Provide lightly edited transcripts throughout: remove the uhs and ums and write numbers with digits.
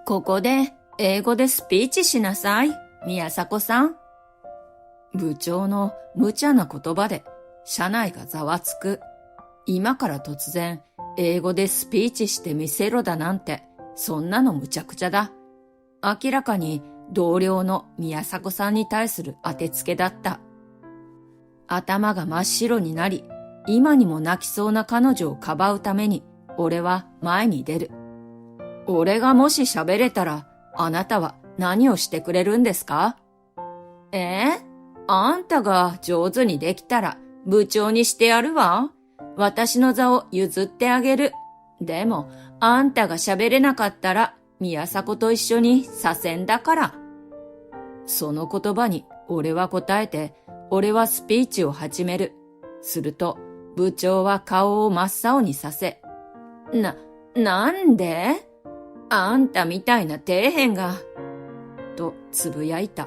ここで英語でスピーチしなさい、宮迫さん。部長の無茶な言葉で社内がざわつく。今から突然英語でスピーチしてみせろだなんて、そんなのむちゃくちゃだ。明らかに同僚の宮迫さんに対する当てつけだった。頭が真っ白になり、今にも泣きそうな彼女をかばうために、俺は前に出る。俺がもし喋れたら、あなたは何をしてくれるんですか？あんたが上手にできたら部長にしてやるわ。私の座を譲ってあげる。でも、あんたが喋れなかったら、宮迫と一緒に左遷だから。その言葉に俺は答えて、俺はスピーチを始める。すると、部長は顔を真っ青にさせ、なんで？あんたみたいな底辺が、とつぶやいた。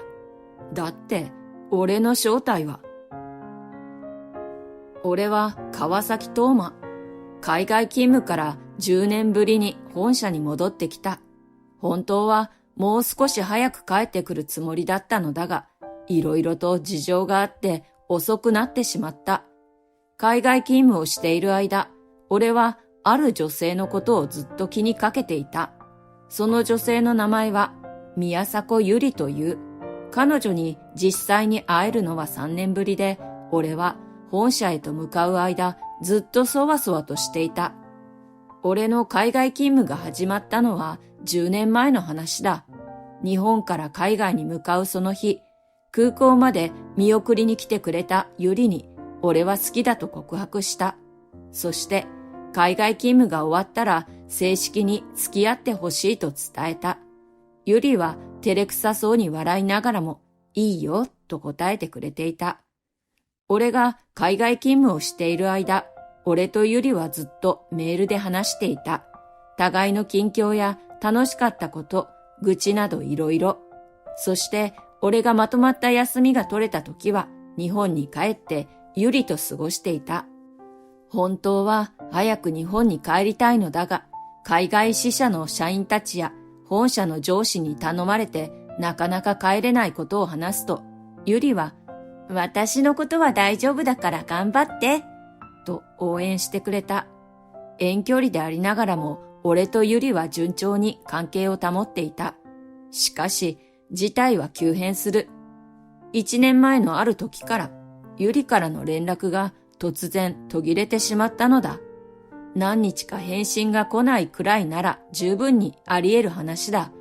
だって、俺の正体は。俺は川崎東馬。海外勤務から10年ぶりに本社に戻ってきた。本当はもう少し早く帰ってくるつもりだったのだが、いろいろと事情があって遅くなってしまった。海外勤務をしている間、俺はある女性のことをずっと気にかけていた。その女性の名前は宮迫ゆりという。彼女に実際に会えるのは3年ぶりで、俺は本社へと向かう間、ずっとそわそわとしていた。俺の海外勤務が始まったのは10年前の話だ。日本から海外に向かうその日、空港まで見送りに来てくれたゆりに、俺は好きだと告白した。そして、海外勤務が終わったら正式に付き合ってほしいと伝えた。ゆりは照れくさそうに笑いながらも、いいよと答えてくれていた。俺が海外勤務をしている間、俺とゆりはずっとメールで話していた。互いの近況や楽しかったこと、愚痴などいろいろ。そして俺がまとまった休みが取れた時は日本に帰ってゆりと過ごしていた。本当は早く日本に帰りたいのだが、海外支社の社員たちや本社の上司に頼まれてなかなか帰れないことを話すと、ゆりは、私のことは大丈夫だから頑張って、と応援してくれた。遠距離でありながらも、俺とゆりは順調に関係を保っていた。しかし、事態は急変する。1年前のある時から、ゆりからの連絡が突然途切れてしまったのだ。何日か返信が来ないくらいなら十分にあり得る話だ。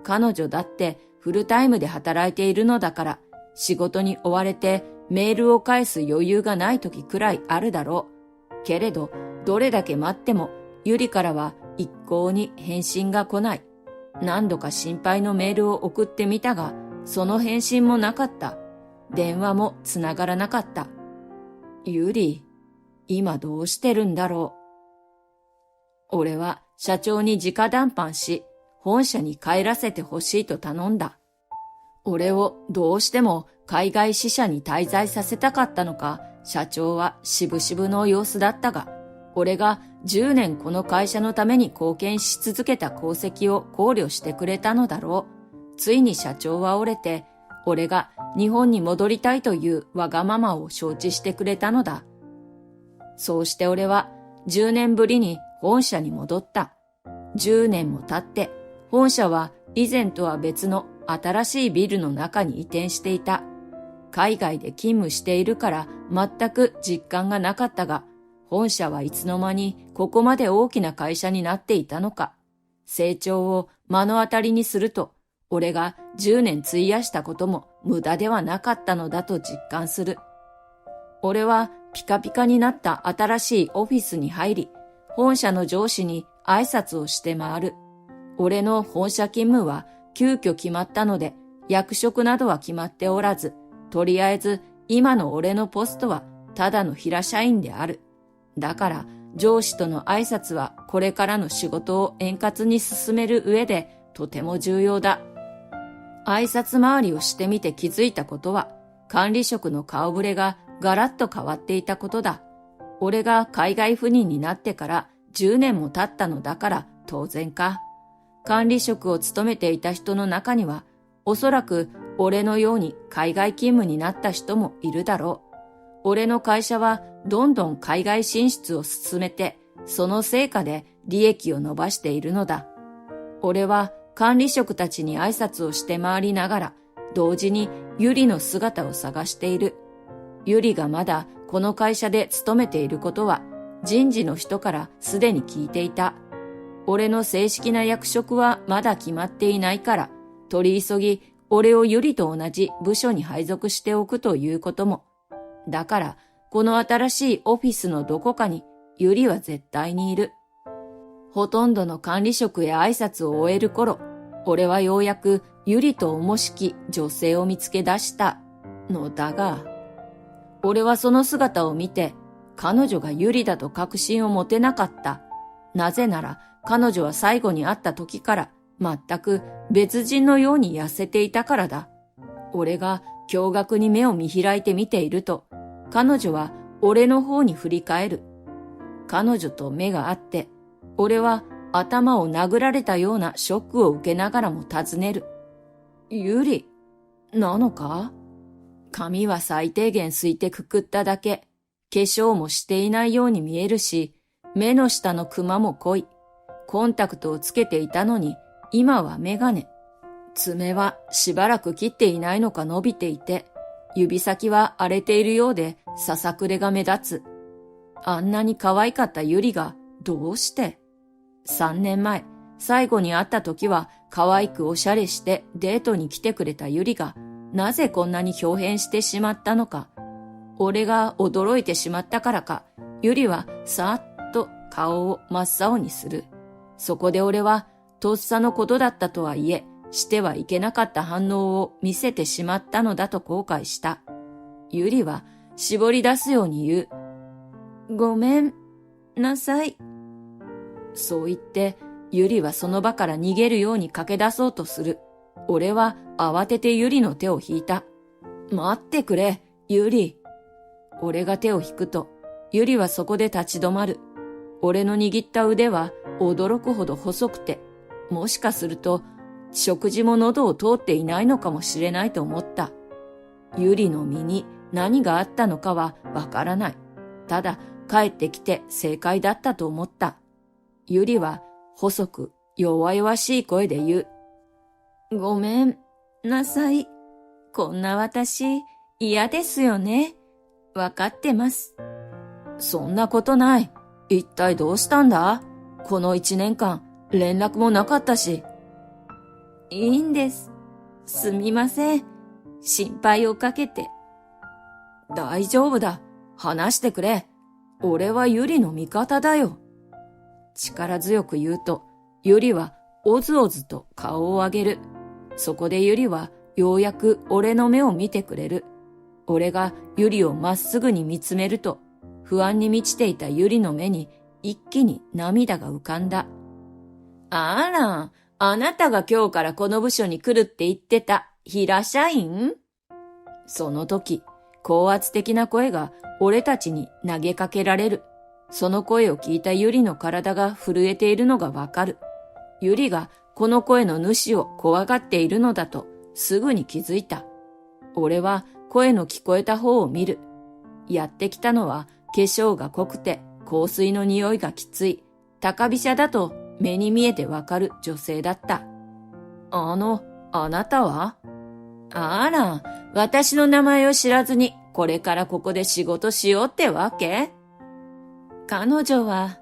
彼女だってフルタイムで働いているのだから、仕事に追われてメールを返す余裕がない時くらいあるだろう。けれど、どれだけ待っても、ゆりからは一向に返信が来ない。何度か心配のメールを送ってみたが、その返信もなかった。電話もつながらなかった。ゆり、今どうしてるんだろう。俺は社長に直談判し、本社に帰らせてほしいと頼んだ。俺をどうしても海外支社に滞在させたかったのか、社長は渋々の様子だったが、俺が10年この会社のために貢献し続けた功績を考慮してくれたのだろう。ついに社長は折れて、俺が日本に戻りたいというわがままを承知してくれたのだ。そうして俺は10年ぶりに本社に戻った。10年も経って、本社は以前とは別の新しいビルの中に移転していた。海外で勤務しているから全く実感がなかったが、本社はいつの間にここまで大きな会社になっていたのか。成長を目の当たりにすると、俺が10年費やしたことも無駄ではなかったのだと実感する。俺はピカピカになった新しいオフィスに入り、本社の上司に挨拶をして回る。俺の本社勤務は急遽決まったので、役職などは決まっておらず、とりあえず今の俺のポストはただの平社員である。だから上司との挨拶はこれからの仕事を円滑に進める上でとても重要だ。挨拶回りをしてみて気づいたことは、管理職の顔ぶれがガラッと変わっていたことだ。俺が海外赴任になってから10年も経ったのだから当然か。管理職を務めていた人の中には、おそらく俺のように海外勤務になった人もいるだろう。俺の会社はどんどん海外進出を進めて、その成果で利益を伸ばしているのだ。俺は管理職たちに挨拶をして回りながら、同時にユリの姿を探している。ユリがまだこの会社で勤めていることは、人事の人からすでに聞いていた。俺の正式な役職はまだ決まっていないから、取り急ぎ俺をユリと同じ部署に配属しておくということも。だから、この新しいオフィスのどこかにユリは絶対にいる。ほとんどの管理職へ挨拶を終える頃、俺はようやくユリと重しき女性を見つけ出したのだが、俺はその姿を見て、彼女がユリだと確信を持てなかった。なぜなら、彼女は最後に会った時から全く別人のように痩せていたからだ。俺が驚愕に目を見開いて見ていると、彼女は俺の方に振り返る。彼女と目が合って、俺は頭を殴られたようなショックを受けながらも尋ねる。ユリ、なのか？髪は最低限すいてくくっただけ。化粧もしていないように見えるし、目の下のクマも濃い。コンタクトをつけていたのに、今はメガネ。爪はしばらく切っていないのか伸びていて、指先は荒れているようでささくれが目立つ。あんなに可愛かったユリがどうして？ 3 年前、最後に会った時は可愛くおしゃれしてデートに来てくれたユリが、なぜこんなに豹変してしまったのか。俺が驚いてしまったからか、ユリはさーっと顔を真っ青にする。そこで俺は、とっさのことだったとはいえ、してはいけなかった反応を見せてしまったのだと後悔した。ユリは絞り出すように言う。ごめんなさい。そう言って、ユリはその場から逃げるように駆け出そうとする。俺は慌ててユリの手を引いた。待ってくれ、ユリ。俺が手を引くと、ユリはそこで立ち止まる。俺の握った腕は驚くほど細くて、もしかすると食事も喉を通っていないのかもしれないと思った。ユリの身に何があったのかはわからない。ただ帰ってきて正解だったと思った。ユリは細く弱々しい声で言う。ごめんなさい。こんな私嫌ですよね。わかってます。そんなことない。一体どうしたんだ？この1年間連絡もなかったし。いいんです。すみません。心配をかけて。大丈夫だ。話してくれ。俺はユリの味方だよ。力強く言うと、ユリはおずおずと顔を上げる。そこでユリはようやく俺の目を見てくれる。俺がユリをまっすぐに見つめると、不安に満ちていたユリの目に一気に涙が浮かんだ。あら、あなたが今日からこの部署に来るって言ってた平社員？その時、高圧的な声が俺たちに投げかけられる。その声を聞いたユリの体が震えているのがわかる。ユリがこの声の主を怖がっているのだとすぐに気づいた。俺は声の聞こえた方を見る。やってきたのは化粧が濃くて香水の匂いがきつい、高飛車だと目に見えてわかる女性だった。あなたは？あら、私の名前を知らずにこれからここで仕事しようってわけ？彼女は、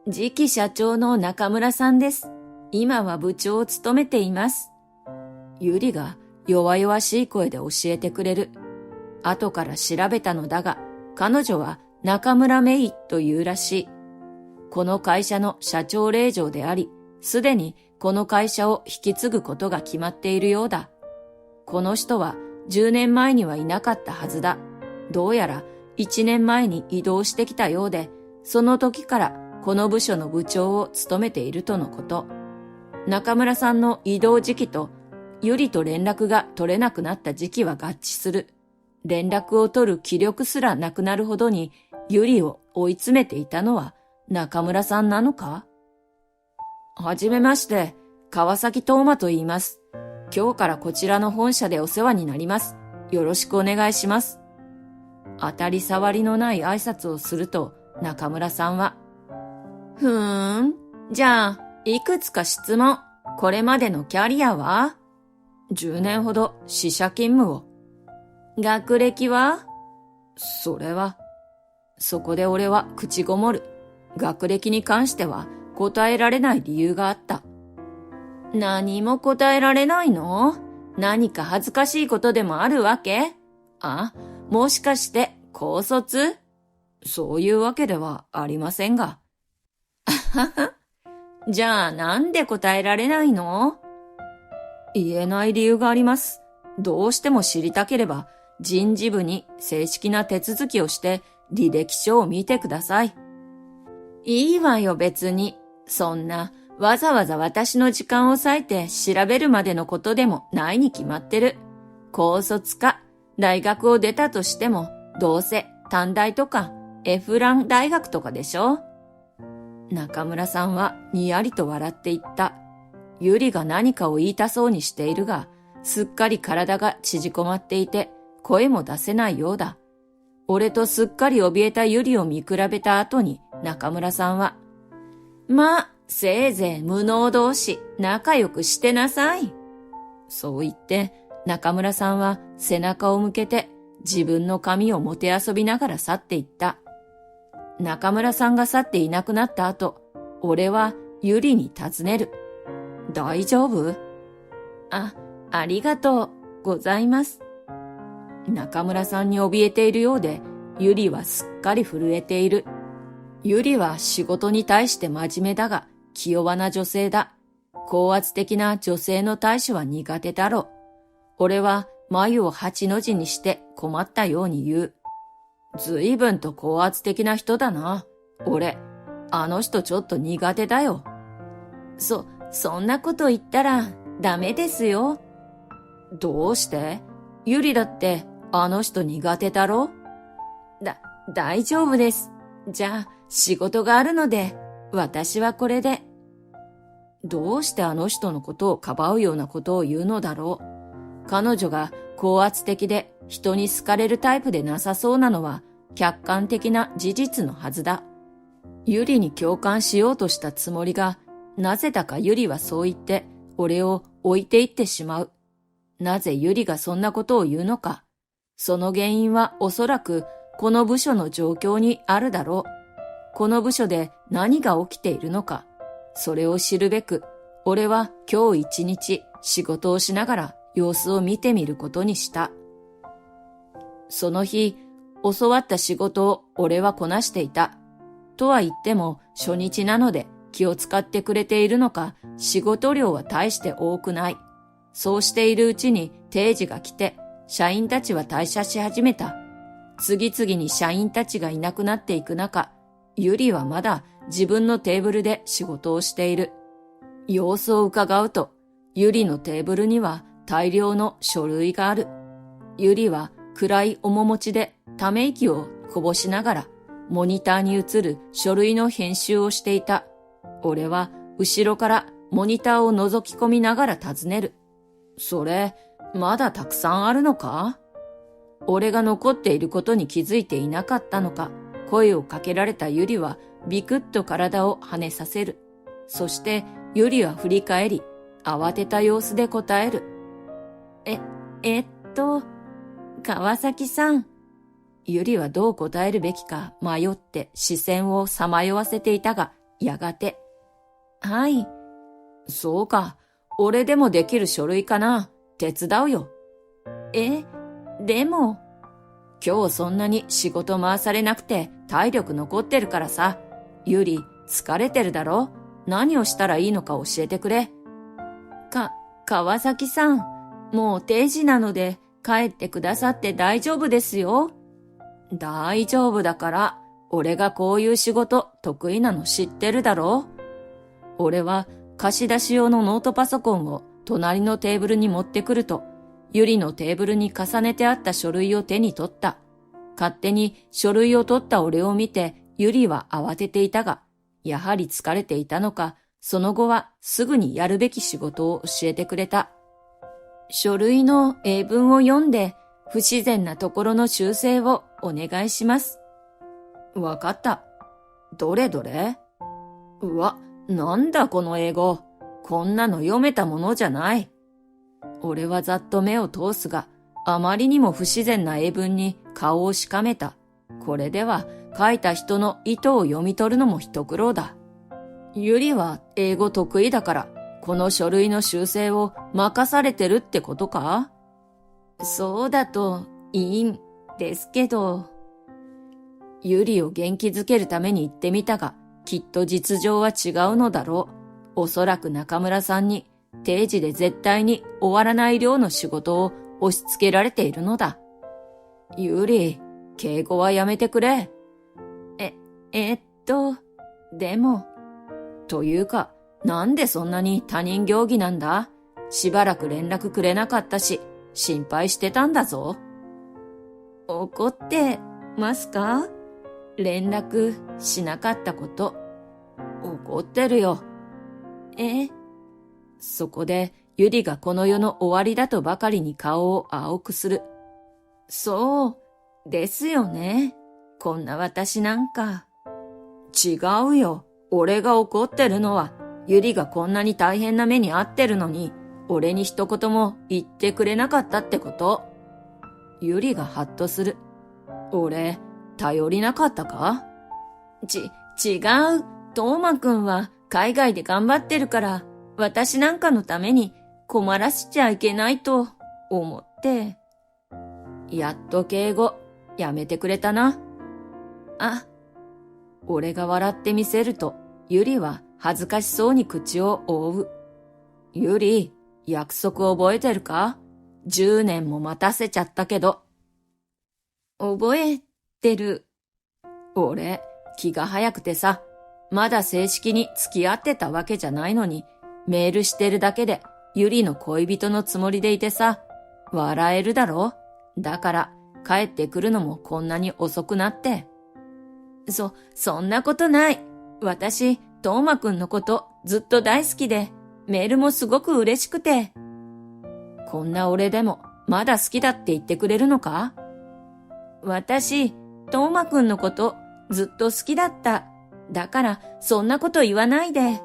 次期社長の中村さんです。今は部長を務めています。ユリが弱々しい声で教えてくれる。後から調べたのだが、彼女は中村メイというらしい。この会社の社長令嬢であり、すでにこの会社を引き継ぐことが決まっているようだ。この人は10年前にはいなかったはずだ。どうやら1年前に異動してきたようで、その時からこの部署の部長を務めているとのこと。中村さんの異動時期とユリと連絡が取れなくなった時期は合致する。連絡を取る気力すらなくなるほどにユリを追い詰めていたのは中村さんなのか？はじめまして、川崎東馬と言います。今日からこちらの本社でお世話になります。よろしくお願いします。当たり障りのない挨拶をすると、中村さんは、じゃあ、いくつか質問。これまでのキャリアは ?10 年ほど支社勤務を。学歴はそれは。そこで俺は口ごもる。学歴に関しては答えられない理由があった。何も答えられないの？何か恥ずかしいことでもあるわけ？もしかして高卒？そういうわけではありませんが。じゃあなんで答えられないの？言えない理由があります。どうしても知りたければ人事部に正式な手続きをして履歴書を見てください。いいわよ別に。そんなわざわざ私の時間を割いて調べるまでのことでもないに決まってる。高卒か大学を出たとしてもどうせ短大とかエフラン大学とかでしょ？中村さんはにやりと笑っていった。ゆりが何かを言いたそうにしているが、すっかり体が縮こまっていて声も出せないようだ。俺とすっかり怯えたゆりを見比べた後に中村さんは、せいぜい無能同士仲良くしてなさい。そう言って中村さんは背中を向けて自分の髪をもてあそびながら去っていった。中村さんが去っていなくなった後、俺はゆりに尋ねる。大丈夫？ありがとうございます。中村さんに怯えているようで、ゆりはすっかり震えている。ゆりは仕事に対して真面目だが、気弱な女性だ。高圧的な女性の対処は苦手だろう。俺は眉を8の字にして困ったように言う。随分と高圧的な人だな。俺、あの人ちょっと苦手だよ。そんなこと言ったらダメですよ。どうして？ゆりだってあの人苦手だろ？大丈夫です。じゃあ仕事があるので、私はこれで。どうしてあの人のことをかばうようなことを言うのだろう。彼女が高圧的で人に好かれるタイプでなさそうなのは客観的な事実のはずだ。ゆりに共感しようとしたつもりが、なぜだかゆりはそう言って俺を置いていってしまう。なぜゆりがそんなことを言うのか。その原因はおそらくこの部署の状況にあるだろう。この部署で何が起きているのか。それを知るべく、俺は今日一日仕事をしながら様子を見てみることにした。その日、教わった仕事を俺はこなしていた。とは言っても初日なので気を使ってくれているのか、仕事量は大して多くない。そうしているうちに定時が来て、社員たちは退社し始めた。次々に社員たちがいなくなっていく中、ゆりはまだ自分のテーブルで仕事をしている。様子を伺うと、ゆりのテーブルには大量の書類がある。ゆりは暗い面持ちでため息をこぼしながら、モニターに映る書類の編集をしていた。俺は後ろからモニターを覗き込みながら尋ねる。それ、まだたくさんあるのか？俺が残っていることに気づいていなかったのか、声をかけられたゆりはビクッと体を跳ねさせる。そしてゆりは振り返り、慌てた様子で答える。川崎さん。ゆりはどう答えるべきか迷って視線をさまよわせていたが、やがて。はい。そうか。俺でもできる書類かな。手伝うよ。でも。今日そんなに仕事回されなくて体力残ってるからさ。ゆり、疲れてるだろ？何をしたらいいのか教えてくれ。川崎さん、もう定時なので帰ってくださって大丈夫ですよ。大丈夫だから、俺がこういう仕事得意なの知ってるだろ？俺は貸し出し用のノートパソコンを隣のテーブルに持ってくると、ゆりのテーブルに重ねてあった書類を手に取った。勝手に書類を取った俺を見て、ゆりは慌てていたが、やはり疲れていたのか、その後はすぐにやるべき仕事を教えてくれた。書類の英文を読んで不自然なところの修正をお願いします。わかった。どれどれ？うわ、なんだこの英語。こんなの読めたものじゃない。俺はざっと目を通すが、あまりにも不自然な英文に顔をしかめた。これでは書いた人の意図を読み取るのも一苦労だ。ゆりは英語得意だから、この書類の修正を任されてるってことか？そうだといいんですけど。ゆりを元気づけるために言ってみたが、きっと実情は違うのだろう。おそらく中村さんに定時で絶対に終わらない量の仕事を押し付けられているのだ。ゆり、敬語はやめてくれ。でも。というか、なんでそんなに他人行儀なんだ？しばらく連絡くれなかったし、心配してたんだぞ。怒ってますか？連絡しなかったこと。怒ってるよ。そこで、ゆりがこの世の終わりだとばかりに顔を青くする。そう、ですよね。こんな私なんか。違うよ。俺が怒ってるのは、ゆりがこんなに大変な目に遭ってるのに、俺に一言も言ってくれなかったってこと。ゆりがハッとする。俺、頼りなかったか？違う。トーマくんは海外で頑張ってるから、私なんかのために困らしちゃいけないと思って。やっと敬語、やめてくれたな。俺が笑ってみせると、ゆりは恥ずかしそうに口を覆う。ゆり、約束覚えてるか？10年も待たせちゃったけど。覚えてる。俺、気が早くてさ、まだ正式に付き合ってたわけじゃないのに、メールしてるだけで、ゆりの恋人のつもりでいてさ、笑えるだろ？だから、帰ってくるのもこんなに遅くなって。そんなことない。私、トーマくんのことずっと大好きで、メールもすごく嬉しくて。こんな俺でも、まだ好きだって言ってくれるのか？私、トーマくんのことずっと好きだった。だから、そんなこと言わないで。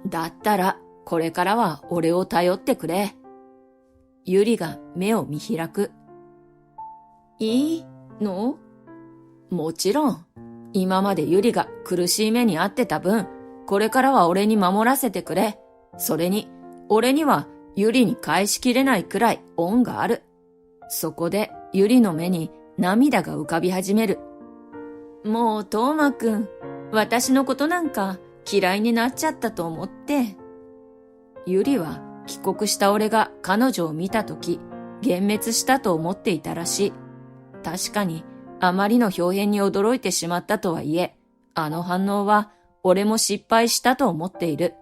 だったら、これからは俺を頼ってくれ。ゆりが目を見開く。いいの？もちろん。今までゆりが苦しい目に遭ってた分、これからは俺に守らせてくれ。それに、俺にはゆりに返しきれないくらい恩がある。そこでゆりの目に涙が浮かび始める。もうトーマくん、私のことなんか嫌いになっちゃったと思って。ゆりは帰国した俺が彼女を見たとき、幻滅したと思っていたらしい。確かに、あまりの表現に驚いてしまったとはいえ、あの反応は俺も失敗したと思っている。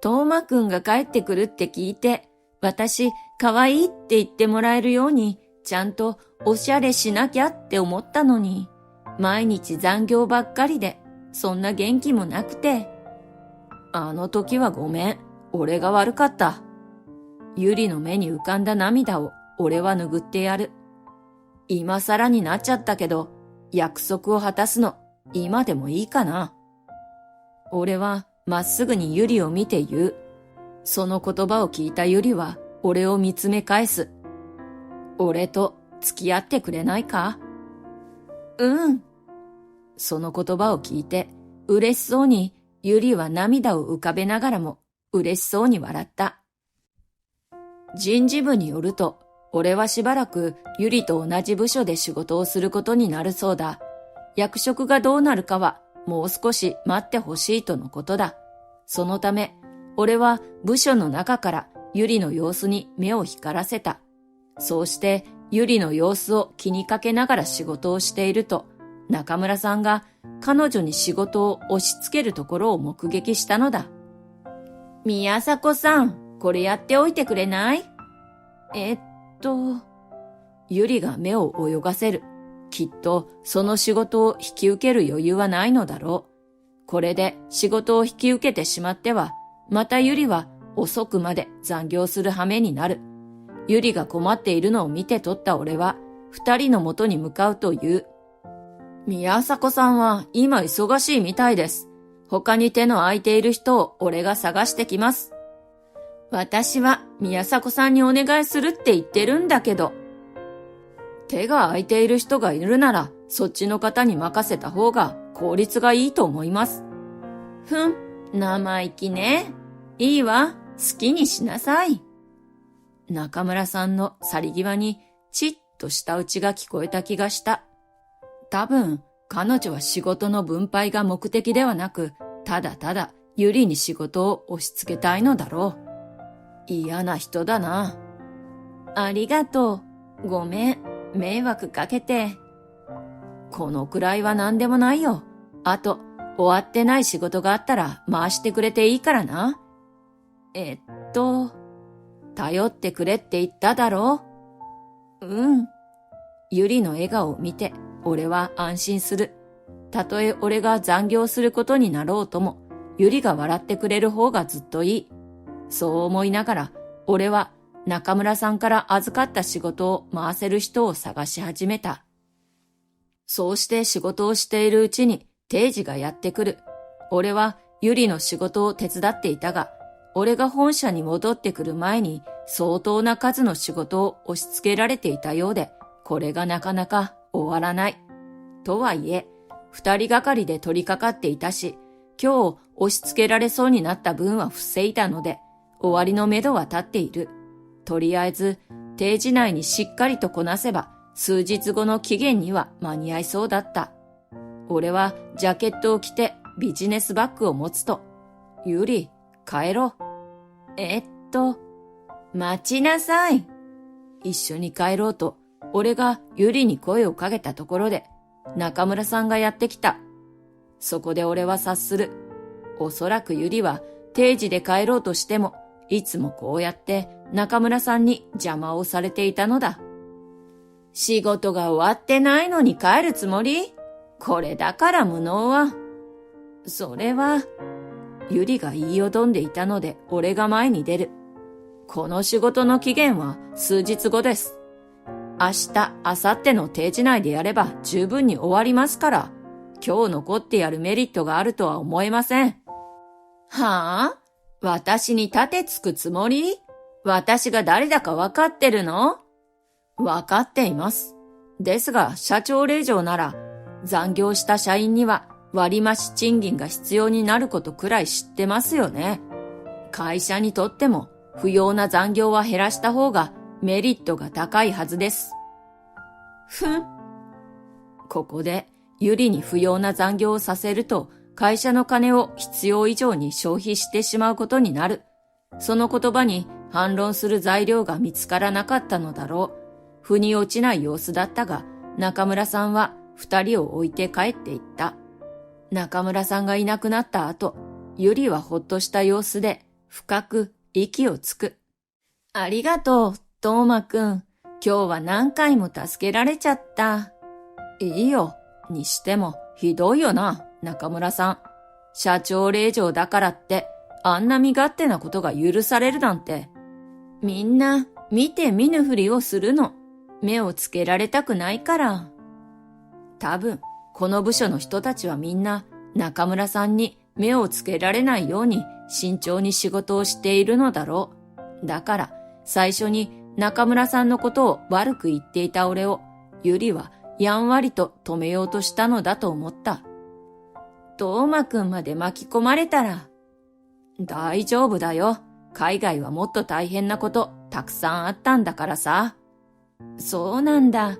トーマくんが帰ってくるって聞いて、私、可愛いって言ってもらえるように、ちゃんとおしゃれしなきゃって思ったのに、毎日残業ばっかりで、そんな元気もなくて。あの時はごめん、俺が悪かった。ゆりの目に浮かんだ涙を俺は拭ってやる。今更になっちゃったけど、約束を果たすの、今でもいいかな。俺はまっすぐにゆりを見て言う。その言葉を聞いたゆりは、俺を見つめ返す。俺と付き合ってくれないか？うん。その言葉を聞いて、嬉しそうにゆりは涙を浮かべながらも、嬉しそうに笑った。人事部によると、俺はしばらくゆりと同じ部署で仕事をすることになるそうだ。役職がどうなるかはもう少し待ってほしいとのことだ。そのため、俺は部署の中からゆりの様子に目を光らせた。そうしてゆりの様子を気にかけながら仕事をしていると、中村さんが彼女に仕事を押し付けるところを目撃したのだ。宮迫さん、これやっておいてくれない？ゆりが目を泳がせる。きっとその仕事を引き受ける余裕はないのだろう。これで仕事を引き受けてしまっては、またゆりは遅くまで残業する羽目になる。ゆりが困っているのを見て取った俺は、二人の元に向かうと言う。宮迫さんは今忙しいみたいです。他に手の空いている人を俺が探してきます。私は宮迫さんにお願いするって言ってるんだけど。手が空いている人がいるなら、そっちの方に任せた方が効率がいいと思います。ふん、生意気ね。いいわ、好きにしなさい。中村さんの去り際にチッとした打ちが聞こえた気がした。多分、彼女は仕事の分配が目的ではなく、ただただゆりに仕事を押し付けたいのだろう。嫌な人だな。ありがとう。ごめん、迷惑かけて。このくらいは何でもないよ。あと、終わってない仕事があったら回してくれていいからな。頼ってくれって言っただろう。うん。ゆりの笑顔を見て、俺は安心する。たとえ俺が残業することになろうとも、ゆりが笑ってくれる方がずっといい。そう思いながら、俺は中村さんから預かった仕事を回せる人を探し始めた。そうして仕事をしているうちに定時がやってくる。俺はゆりの仕事を手伝っていたが、俺が本社に戻ってくる前に相当な数の仕事を押し付けられていたようで、これがなかなか終わらない。とはいえ、二人がかりで取り掛かっていたし、今日押し付けられそうになった分は防いだので、終わりのめどは立っている。とりあえず、定時内にしっかりとこなせば、数日後の期限には間に合いそうだった。俺はジャケットを着てビジネスバッグを持つと、ゆり、帰ろう。待ちなさい。一緒に帰ろうと、俺がゆりに声をかけたところで、中村さんがやってきた。そこで俺は察する。おそらくゆりは定時で帰ろうとしても、いつもこうやって中村さんに邪魔をされていたのだ。仕事が終わってないのに帰るつもり？これだから無能は。それは、ゆりが言いよどんでいたので俺が前に出る。この仕事の期限は数日後です。明日、明後日の定時内でやれば十分に終わりますから、今日残ってやるメリットがあるとは思えません。はあ？私に立てつくつもり？私が誰だかわかってるの？わかっています。ですが、社長令状なら、残業した社員には割増賃金が必要になることくらい知ってますよね。会社にとっても不要な残業は減らした方がメリットが高いはずです。ふん。ここでゆりに不要な残業をさせると会社の金を必要以上に消費してしまうことになる。その言葉に反論する材料が見つからなかったのだろう。腑に落ちない様子だったが、中村さんは二人を置いて帰っていった。中村さんがいなくなった後、ゆりはほっとした様子で深く息をつく。ありがとう、トーマくん。今日は何回も助けられちゃった。いいよ。にしてもひどいよな、中村さん。社長令嬢だからってあんな身勝手なことが許されるなんて。みんな見て見ぬふりをするの。目をつけられたくないから。多分、この部署の人たちはみんな中村さんに目をつけられないように慎重に仕事をしているのだろう。だから最初に中村さんのことを悪く言っていた俺をゆりはやんわりと止めようとしたのだと思った。トーマくんまで巻き込まれたら。大丈夫だよ。海外はもっと大変なことたくさんあったんだからさ。そうなんだ。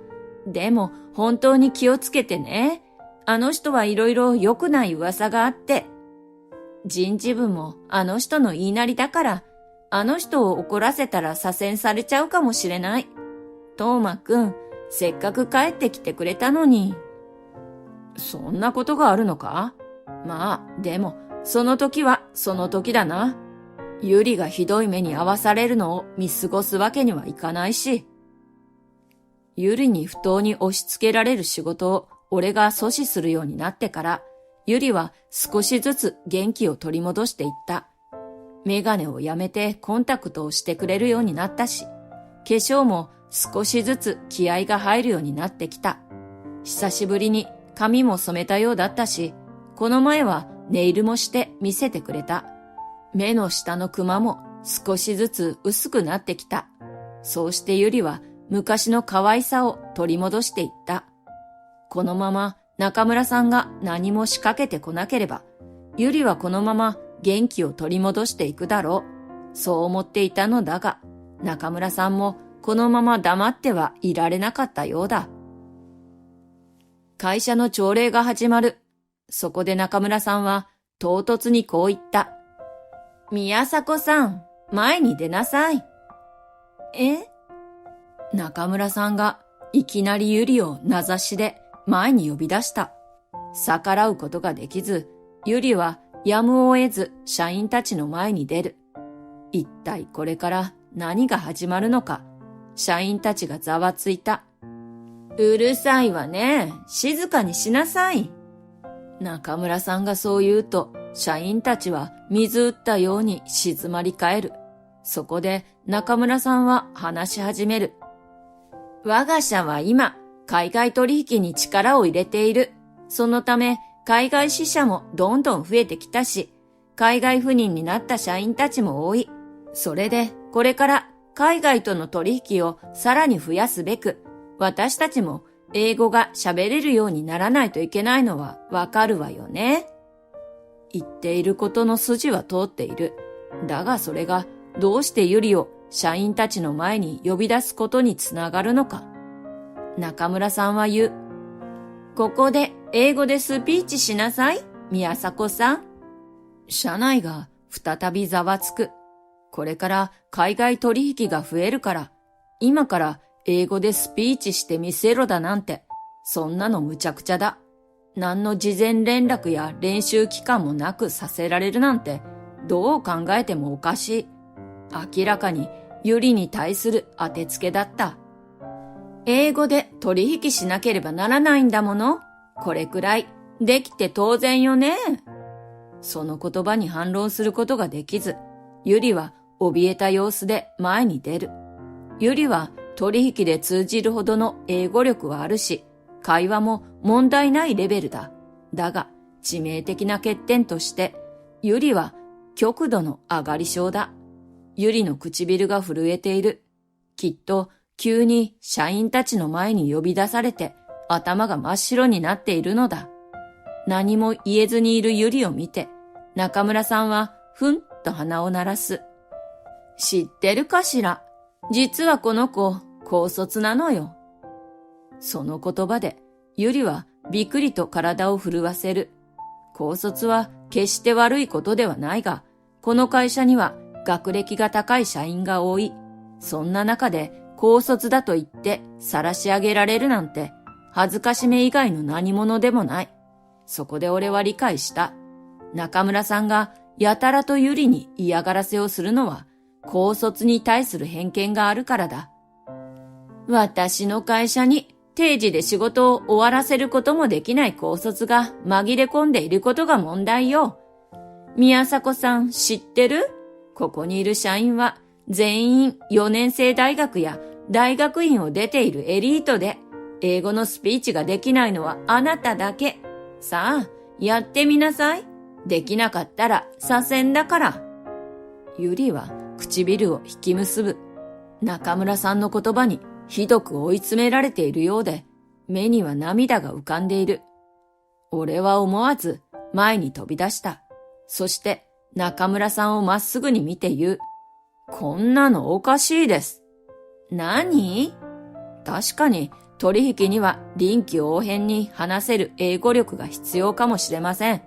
でも本当に気をつけてね。あの人はいろいろ良くない噂があって。人事部もあの人の言いなりだから、あの人を怒らせたら左遷されちゃうかもしれない。トーマくん、せっかく帰ってきてくれたのに。そんなことがあるのか？まあ、でも、その時はその時だな。ゆりがひどい目に遭わされるのを見過ごすわけにはいかないし。ゆりに不当に押し付けられる仕事を俺が阻止するようになってから、ゆりは少しずつ元気を取り戻していった。メガネをやめてコンタクトをしてくれるようになったし、化粧も少しずつ気合が入るようになってきた。久しぶりに髪も染めたようだったし、この前はネイルもして見せてくれた。目の下のクマも少しずつ薄くなってきた。そうしてゆりは昔の可愛さを取り戻していった。このまま中村さんが何も仕掛けてこなければ、ゆりはこのまま元気を取り戻していくだろう。そう思っていたのだが、中村さんもこのまま黙ってはいられなかったようだ。会社の朝礼が始まる。そこで中村さんは唐突にこう言った。宮迫さん、前に出なさい。え？中村さんがいきなりゆりを名指しで前に呼び出した。逆らうことができず、ゆりはやむを得ず社員たちの前に出る。一体これから何が始まるのか、社員たちがざわついた。うるさいわね。静かにしなさい。中村さんがそう言うと、社員たちは水打ったように静まり返る。そこで中村さんは話し始める。我が社は今、海外取引に力を入れている。そのため、海外支社もどんどん増えてきたし、海外赴任になった社員たちも多い。それで、これから海外との取引をさらに増やすべく、私たちも英語が喋れるようにならないといけないのはわかるわよね。言っていることの筋は通っている。だがそれがどうしてゆりを社員たちの前に呼び出すことにつながるのか。中村さんは言う。ここで英語でスピーチしなさい、宮迫さん。社内が再びざわつく。これから海外取引が増えるから、今から英語でスピーチしてみせろだなんて、そんなのむちゃくちゃだ。何の事前連絡や練習期間もなくさせられるなんて、どう考えてもおかしい。明らかにゆりに対する当てつけだった。英語で取引しなければならないんだもの。これくらいできて当然よね。その言葉に反論することができず、ゆりは怯えた様子で前に出る。ゆりは取引で通じるほどの英語力はあるし、会話も問題ないレベルだ。だが、致命的な欠点として、ゆりは極度の上がり症だ。ゆりの唇が震えている。きっと急に社員たちの前に呼び出されて頭が真っ白になっているのだ。何も言えずにいるゆりを見て、中村さんはふんと鼻を鳴らす。知ってるかしら？実はこの子、高卒なのよ。その言葉で、ゆりはびっくりと体を震わせる。高卒は決して悪いことではないが、この会社には学歴が高い社員が多い。そんな中で高卒だと言って晒し上げられるなんて、恥ずかしめ以外の何者でもない。そこで俺は理解した。中村さんがやたらとゆりに嫌がらせをするのは、高卒に対する偏見があるからだ。私の会社に定時で仕事を終わらせることもできない高卒が紛れ込んでいることが問題よ。宮迫さん知ってる？ここにいる社員は全員4年生大学や大学院を出ているエリートで、英語のスピーチができないのはあなただけ。さあ、やってみなさい。できなかったら左遷だから。ゆりは唇を引き結ぶ。中村さんの言葉にひどく追い詰められているようで、目には涙が浮かんでいる。俺は思わず前に飛び出した。そして中村さんをまっすぐに見て言う。こんなのおかしいです。何？確かに取引には臨機応変に話せる英語力が必要かもしれません。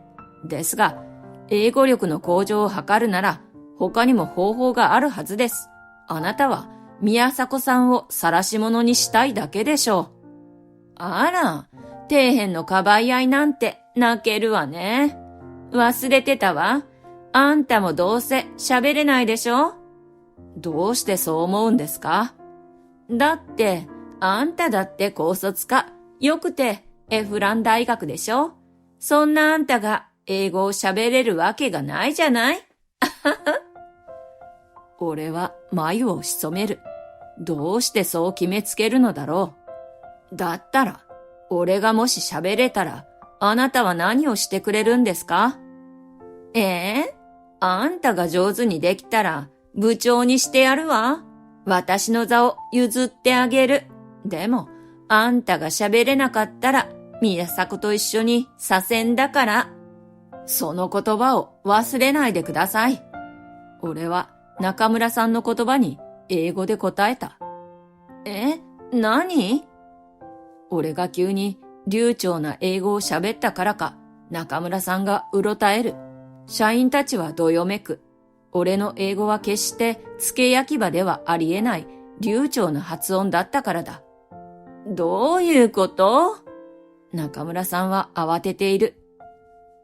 ですが、英語力の向上を図るなら他にも方法があるはずです。あなたは宮迫さんを晒し者にしたいだけでしょう。あら、底辺のかばい合いなんて泣けるわね。忘れてたわ。あんたもどうせ喋れないでしょ？どうしてそう思うんですか？だって、あんただって高卒か、よくてエフラン大学でしょ？そんなあんたが英語を喋れるわけがないじゃない。俺は眉を潜める。どうしてそう決めつけるのだろう。だったら、俺がもし喋れたら、あなたは何をしてくれるんですか？あんたが上手にできたら、部長にしてやるわ。私の座を譲ってあげる。でも、あんたが喋れなかったら、宮迫と一緒に左遷だから。その言葉を忘れないでください。俺は中村さんの言葉に英語で答えた。何？俺が急に流暢な英語を喋ったからか、中村さんがうろたえる。社員たちはどよめく。俺の英語は決して付け焼き場ではありえない流暢な発音だったからだ。どういうこと？中村さんは慌てている。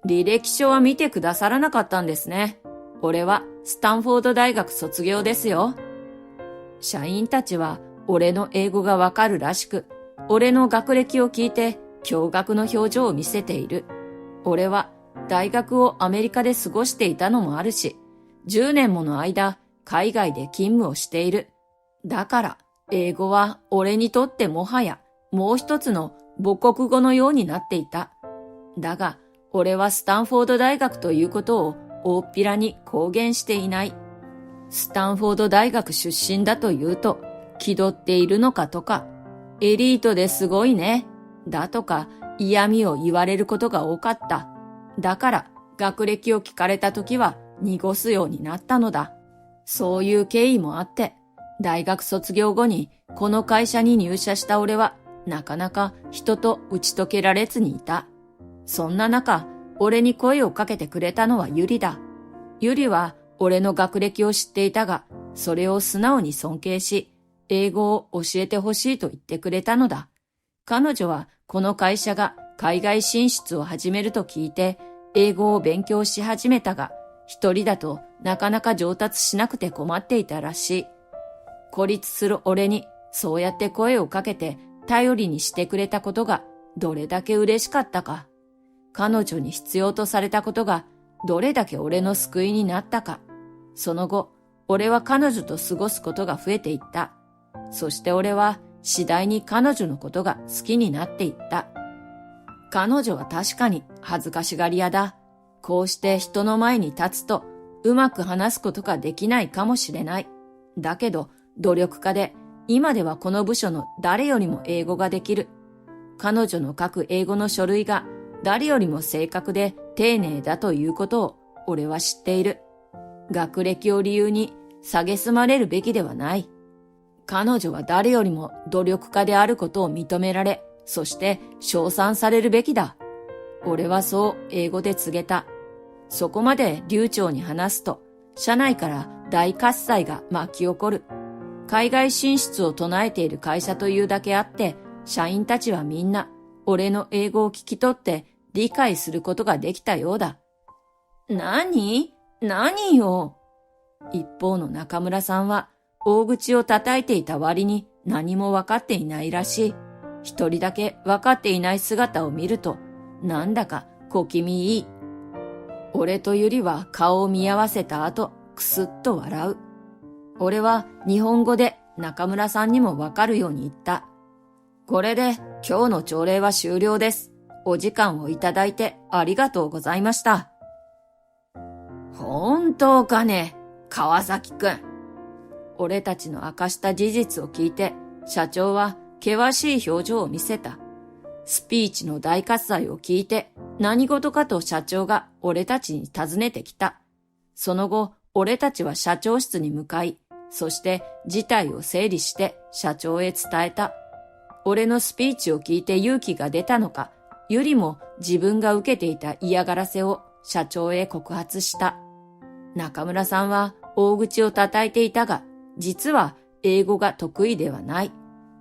履歴書は見てくださらなかったんですね。俺はスタンフォード大学卒業ですよ。社員たちは俺の英語がわかるらしく、俺の学歴を聞いて驚愕の表情を見せている。俺は大学をアメリカで過ごしていたのもあるし、10年もの間海外で勤務をしている。だから英語は俺にとってもはやもう一つの母国語のようになっていた。だが俺はスタンフォード大学ということを大っぴらに公言していない。スタンフォード大学出身だというと気取っているのかとか、エリートですごいね、だとか嫌味を言われることが多かった。だから学歴を聞かれたときは濁すようになったのだ。そういう経緯もあって、大学卒業後にこの会社に入社した俺はなかなか人と打ち解けられずにいた。そんな中、俺に声をかけてくれたのはゆりだ。ゆりは俺の学歴を知っていたが、それを素直に尊敬し、英語を教えてほしいと言ってくれたのだ。彼女はこの会社が海外進出を始めると聞いて、英語を勉強し始めたが、一人だとなかなか上達しなくて困っていたらしい。孤立する俺にそうやって声をかけて頼りにしてくれたことがどれだけ嬉しかったか。彼女に必要とされたことがどれだけ俺の救いになったか。その後、俺は彼女と過ごすことが増えていった。そして俺は次第に彼女のことが好きになっていった。彼女は確かに恥ずかしがり屋だ。こうして人の前に立つとうまく話すことができないかもしれない。だけど努力家で今ではこの部署の誰よりも英語ができる。彼女の書く英語の書類が誰よりも正確で丁寧だということを俺は知っている。学歴を理由に蔑まれるべきではない。彼女は誰よりも努力家であることを認められ、そして称賛されるべきだ。俺はそう英語で告げた。そこまで流暢に話すと、社内から大喝采が巻き起こる。海外進出を唱えている会社というだけあって、社員たちはみんな俺の英語を聞き取って理解することができたようだ。何よ。一方の中村さんは大口を叩いていた割に何も分かっていないらしい。一人だけ分かっていない姿を見ると、なんだか小気味いい。俺とゆりは顔を見合わせた後、くすっと笑う。俺は日本語で中村さんにも分かるように言った。これで今日の朝礼は終了です。お時間をいただいてありがとうございました。本当かね、川崎くん。俺たちの明かした事実を聞いて、社長は険しい表情を見せた。スピーチの大喝采を聞いて、何事かと社長が俺たちに尋ねてきた。その後、俺たちは社長室に向かい、そして事態を整理して社長へ伝えた。俺のスピーチを聞いて勇気が出たのか、ゆりも自分が受けていた嫌がらせを社長へ告発した。中村さんは大口を叩いていたが、実は英語が得意ではない。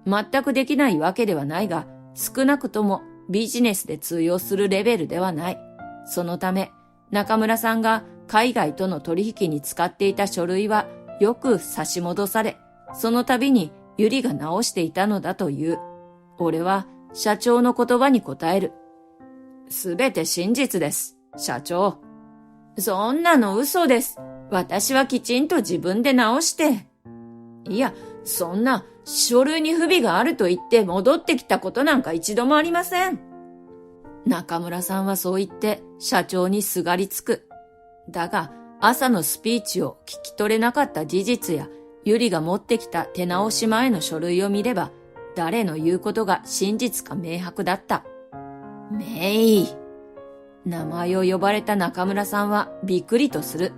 全くできないわけではないが、少なくともビジネスで通用するレベルではない。そのため、中村さんが海外との取引に使っていた書類はよく差し戻され、その度にゆりが直していたのだという。俺は社長の言葉に答える。すべて真実です、社長。そんなの嘘です。私はきちんと自分で直して。いや、そんな書類に不備があると言って戻ってきたことなんか一度もありません。中村さんはそう言って社長にすがりつく。だが、朝のスピーチを聞き取れなかった事実や、ゆりが持ってきた手直し前の書類を見れば、誰の言うことが真実か明白だった。メイ。名前を呼ばれた中村さんはびっくりとする。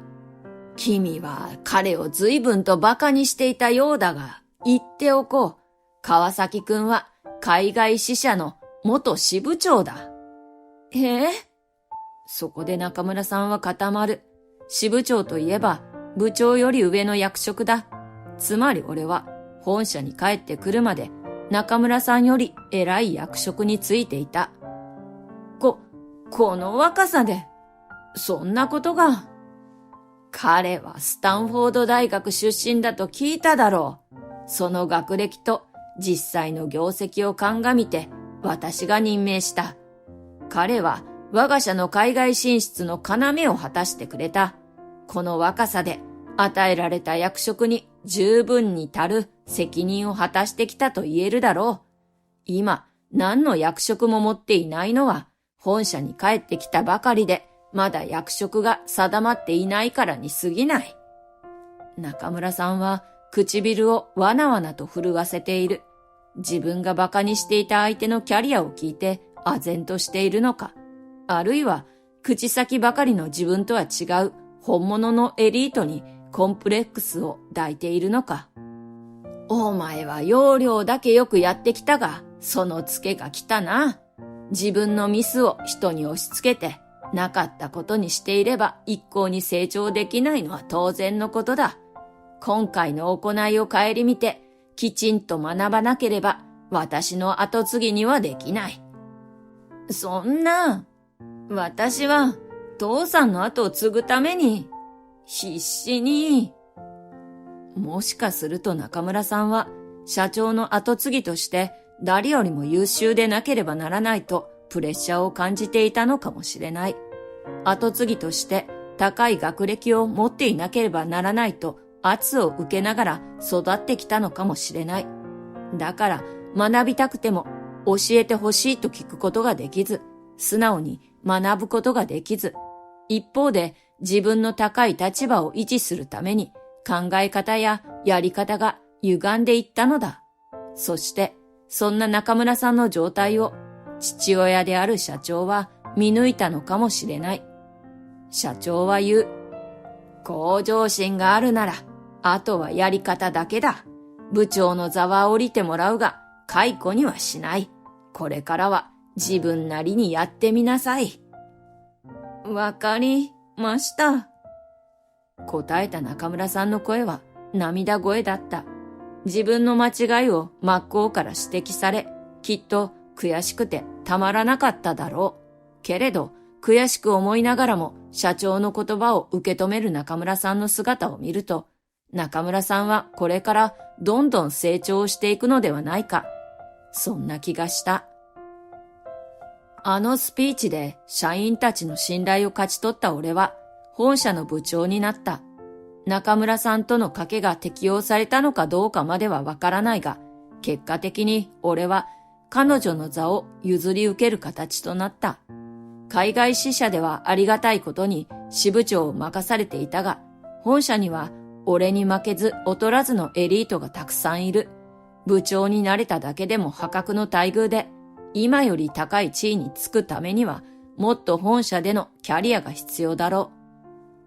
君は彼を随分と馬鹿にしていたようだが、言っておこう。川崎くんは海外支社の元支部長だ。そこで中村さんは固まる。支部長といえば部長より上の役職だ。つまり俺は本社に帰ってくるまで中村さんより偉い役職についていた。この若さで、そんなことが。彼はスタンフォード大学出身だと聞いただろう。その学歴と実際の業績を鑑みて私が任命した。彼は我が社の海外進出の要を果たしてくれた。この若さで与えられた役職に十分に足る責任を果たしてきたと言えるだろう。今、何の役職も持っていないのは、本社に帰ってきたばかりで、まだ役職が定まっていないからに過ぎない。中村さんは唇をわなわなと震わせている。自分が馬鹿にしていた相手のキャリアを聞いて唖然としているのか、あるいは口先ばかりの自分とは違う本物のエリートにコンプレックスを抱いているのか。お前は要領だけよくやってきたが、そのツケが来たな。自分のミスを人に押し付けて、なかったことにしていれば一向に成長できないのは当然のことだ。今回の行いを顧みて、きちんと学ばなければ私の後継ぎにはできない。そんな、私は父さんの後を継ぐために、必死に。もしかすると中村さんは社長の後継ぎとして誰よりも優秀でなければならないとプレッシャーを感じていたのかもしれない。後継ぎとして高い学歴を持っていなければならないと圧を受けながら育ってきたのかもしれない。だから学びたくても教えてほしいと聞くことができず、素直に学ぶことができず、一方で自分の高い立場を維持するために考え方ややり方が歪んでいったのだ。そしてそんな中村さんの状態を父親である社長は見抜いたのかもしれない。社長は言う。向上心があるなら、あとはやり方だけだ。部長の座は降りてもらうが、解雇にはしない。これからは自分なりにやってみなさい。わかりました。答えた中村さんの声は涙声だった。自分の間違いを真っ向から指摘され、きっと悔しくてたまらなかっただろう。けれど、悔しく思いながらも社長の言葉を受け止める中村さんの姿を見ると、中村さんはこれからどんどん成長していくのではないか。そんな気がした。あのスピーチで社員たちの信頼を勝ち取った俺は、本社の部長になった。中村さんとの賭けが適用されたのかどうかまではわからないが、結果的に俺は彼女の座を譲り受ける形となった。海外支社ではありがたいことに支部長を任されていたが、本社には俺に負けず劣らずのエリートがたくさんいる。部長になれただけでも破格の待遇で、今より高い地位につくためには、もっと本社でのキャリアが必要だろう。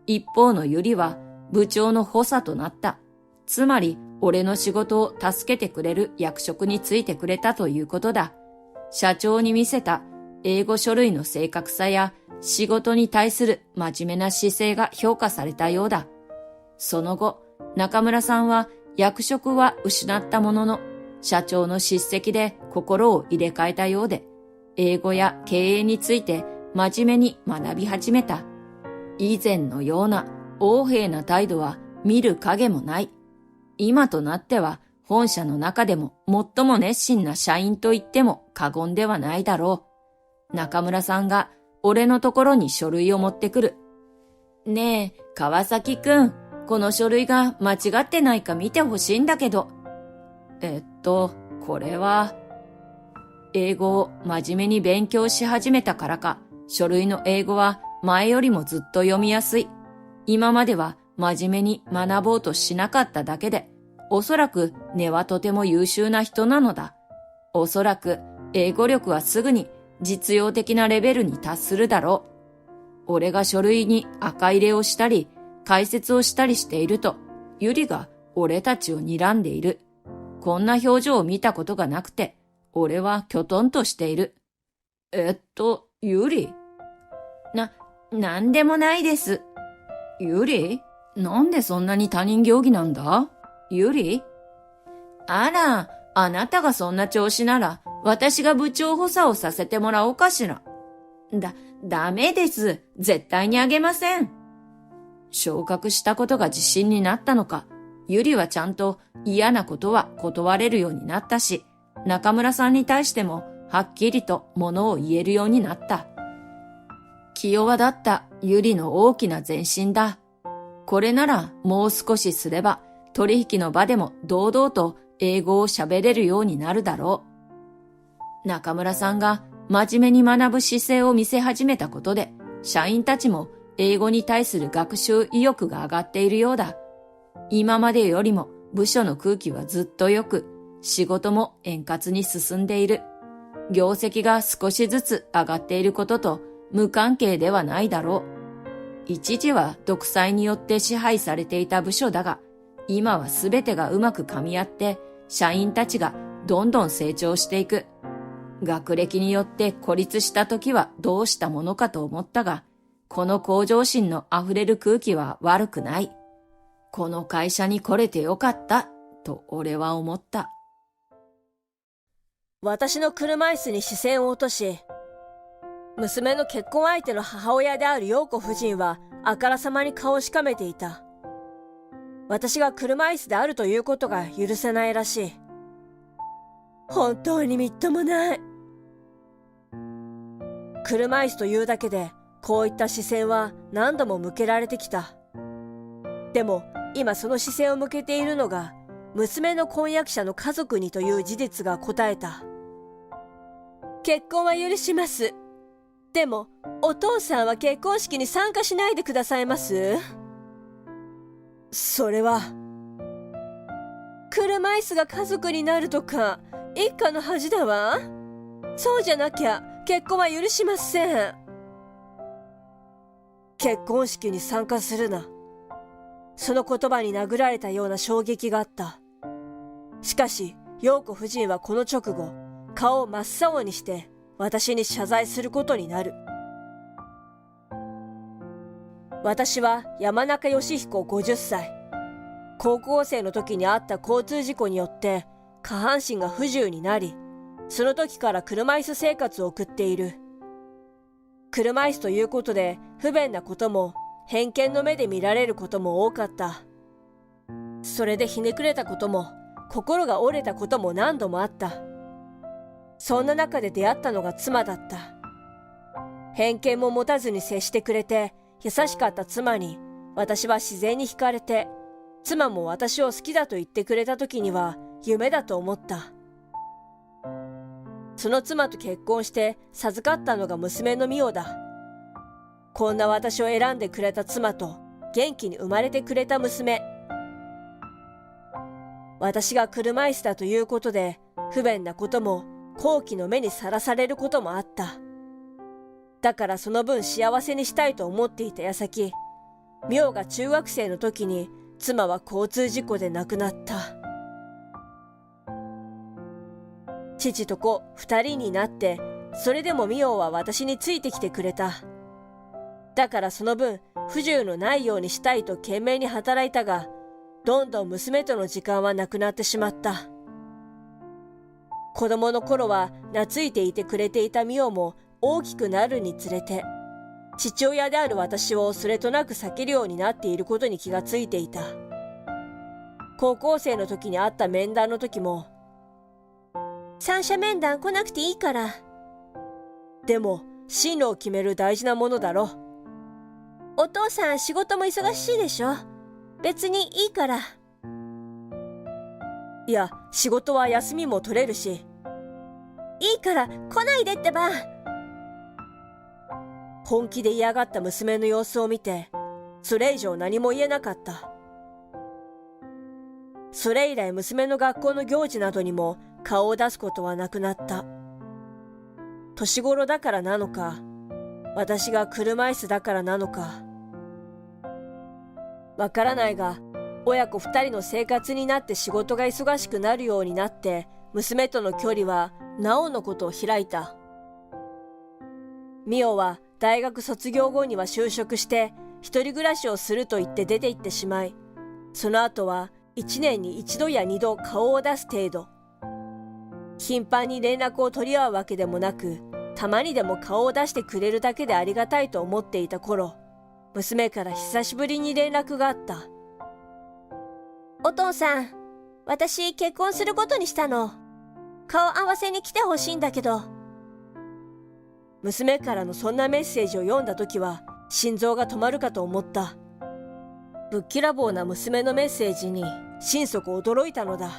一方のゆりは部長の補佐となった。つまり、俺の仕事を助けてくれる役職についてくれたということだ。社長に見せた英語書類の正確さや仕事に対する真面目な姿勢が評価されたようだ。その後、中村さんは役職は失ったものの、社長の叱責で心を入れ替えたようで、英語や経営について真面目に学び始めた。以前のような横柄な態度は見る影もない。今となっては本社の中でも最も熱心な社員と言っても過言ではないだろう。中村さんが俺のところに書類を持ってくる。ねえ、川崎くん、この書類が間違ってないか見てほしいんだけど。これは、英語を真面目に勉強し始めたからか、書類の英語は前よりもずっと読みやすい。今までは真面目に学ぼうとしなかっただけで、おそらく根はとても優秀な人なのだ。おそらく英語力はすぐに実用的なレベルに達するだろう。俺が書類に赤入れをしたり、解説をしたりしていると、ゆりが俺たちを睨んでいる。こんな表情を見たことがなくて、俺はきょとんとしている。ゆり？なんでもないです。ゆり？なんでそんなに他人行儀なんだ？ゆり？あら、あなたがそんな調子なら、私が部長補佐をさせてもらおうかしら。ダメです。絶対にあげません。昇格したことが自信になったのか、ゆりはちゃんと嫌なことは断れるようになったし、中村さんに対してもはっきりと物を言えるようになった。気弱だったゆりの大きな前進だ。これならもう少しすれば取引の場でも堂々と英語を喋れるようになるだろう。中村さんが真面目に学ぶ姿勢を見せ始めたことで、社員たちも英語に対する学習意欲が上がっているようだ。今までよりも部署の空気はずっと良く、仕事も円滑に進んでいる。業績が少しずつ上がっていることと無関係ではないだろう。一時は独裁によって支配されていた部署だが、今はすべてがうまく噛み合って、社員たちがどんどん成長していく。学歴によって孤立した時はどうしたものかと思ったが、この向上心のあふれる空気は悪くない。この会社に来れてよかった、と俺は思った。私の車椅子に視線を落とし、娘の結婚相手の母親である陽子夫人はあからさまに顔をしかめていた。私が車椅子であるということが許せないらしい。本当にみっともない。車椅子というだけでこういった視線は何度も向けられてきた。でも今その視線を向けているのが娘の婚約者の家族にという事実が答えた。結婚は許します。でもお父さんは結婚式に参加しないでくださいます？それは車椅子が家族になるとか一家の恥だわ。そうじゃなきゃ結婚は許しません。結婚式に参加するな。その言葉に殴られたような衝撃があった。しかし陽子夫人はこの直後、顔を真っ青にして私に謝罪することになる。私は山中義彦50歳。高校生の時にあった交通事故によって下半身が不自由になり、その時から車椅子生活を送っている。車椅子ということで不便なことも偏見の目で見られることも多かった。それでひねくれたことも心が折れたことも何度もあった。そんな中で出会ったのが妻だった。偏見も持たずに接してくれて優しかった妻に私は自然に惹かれて、妻も私を好きだと言ってくれた時には夢だと思った。その妻と結婚して授かったのが娘の美桜だ。こんな私を選んでくれた妻と元気に生まれてくれた娘。私が車椅子だということで不便なことも好奇の目にさらされることもあった。だからその分幸せにしたいと思っていた矢先、美桜が中学生の時に妻は交通事故で亡くなった。父と子2人になって、それでも美桜は私についてきてくれた。だからその分不自由のないようにしたいと懸命に働いたが、どんどん娘との時間はなくなってしまった。子供の頃は懐いていてくれていた美桜も大きくなるにつれて、父親である私をそれとなく避けるようになっていることに気がついていた。高校生の時にあった面談の時も、三者面談来なくていいから、でも進路を決める大事なものだろ。お父さん仕事も忙しいでしょ。別にいいから。いや、仕事は休みも取れるし。いいから来ないでってば。本気で嫌がった娘の様子を見て、それ以上何も言えなかった。それ以来娘の学校の行事などにも顔を出すことはなくなった。年頃だからなのか、私が車椅子だからなのか。わからないが、親子二人の生活になって仕事が忙しくなるようになって、娘との距離はなおのことを開いた。ミオは大学卒業後には就職して一人暮らしをすると言って出て行ってしまい、その後は1年に1度や2度顔を出す程度。頻繁に連絡を取り合うわけでもなく、たまにでも顔を出してくれるだけでありがたいと思っていた頃、娘から久しぶりに連絡があった。お父さん、私結婚することにしたの。顔合わせに来てほしいんだけど。娘からのそんなメッセージを読んだ時は心臓が止まるかと思った。ぶっきらぼうな娘のメッセージに心底驚いたのだ。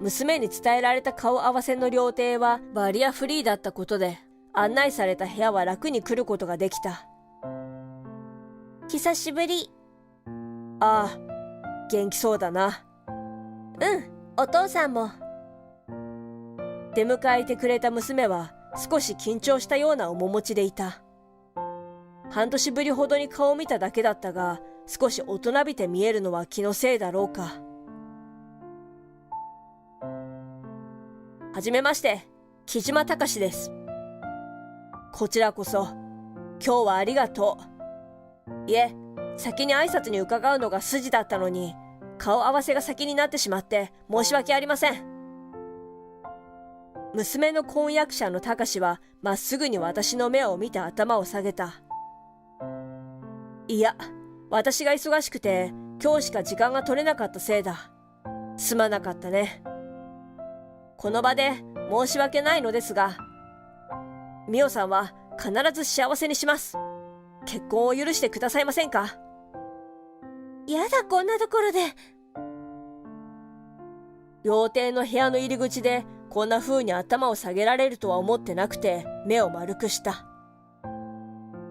娘に伝えられた顔合わせの料亭はバリアフリーだったことで、案内された部屋は楽に来ることができた。久しぶり。ああ、元気そうだな。うん、お父さんも。出迎えてくれた娘は少し緊張したような面持ちでいた。半年ぶりほどに顔を見ただけだったが、少し大人びて見えるのは気のせいだろうか。はじめまして、木島隆です。こちらこそ、今日はありがとう。いえ、先に挨拶に伺うのが筋だったのに、顔合わせが先になってしまって申し訳ありません。娘の婚約者の隆はまっすぐに私の目を見て頭を下げた。いや、私が忙しくて今日しか時間が取れなかったせいだ。すまなかったね。この場で申し訳ないのですが、ミオさんは必ず幸せにします。結婚を許してくださいませんか？やだ、こんなところで。料亭の部屋の入り口でこんな風に頭を下げられるとは思ってなくて目を丸くした。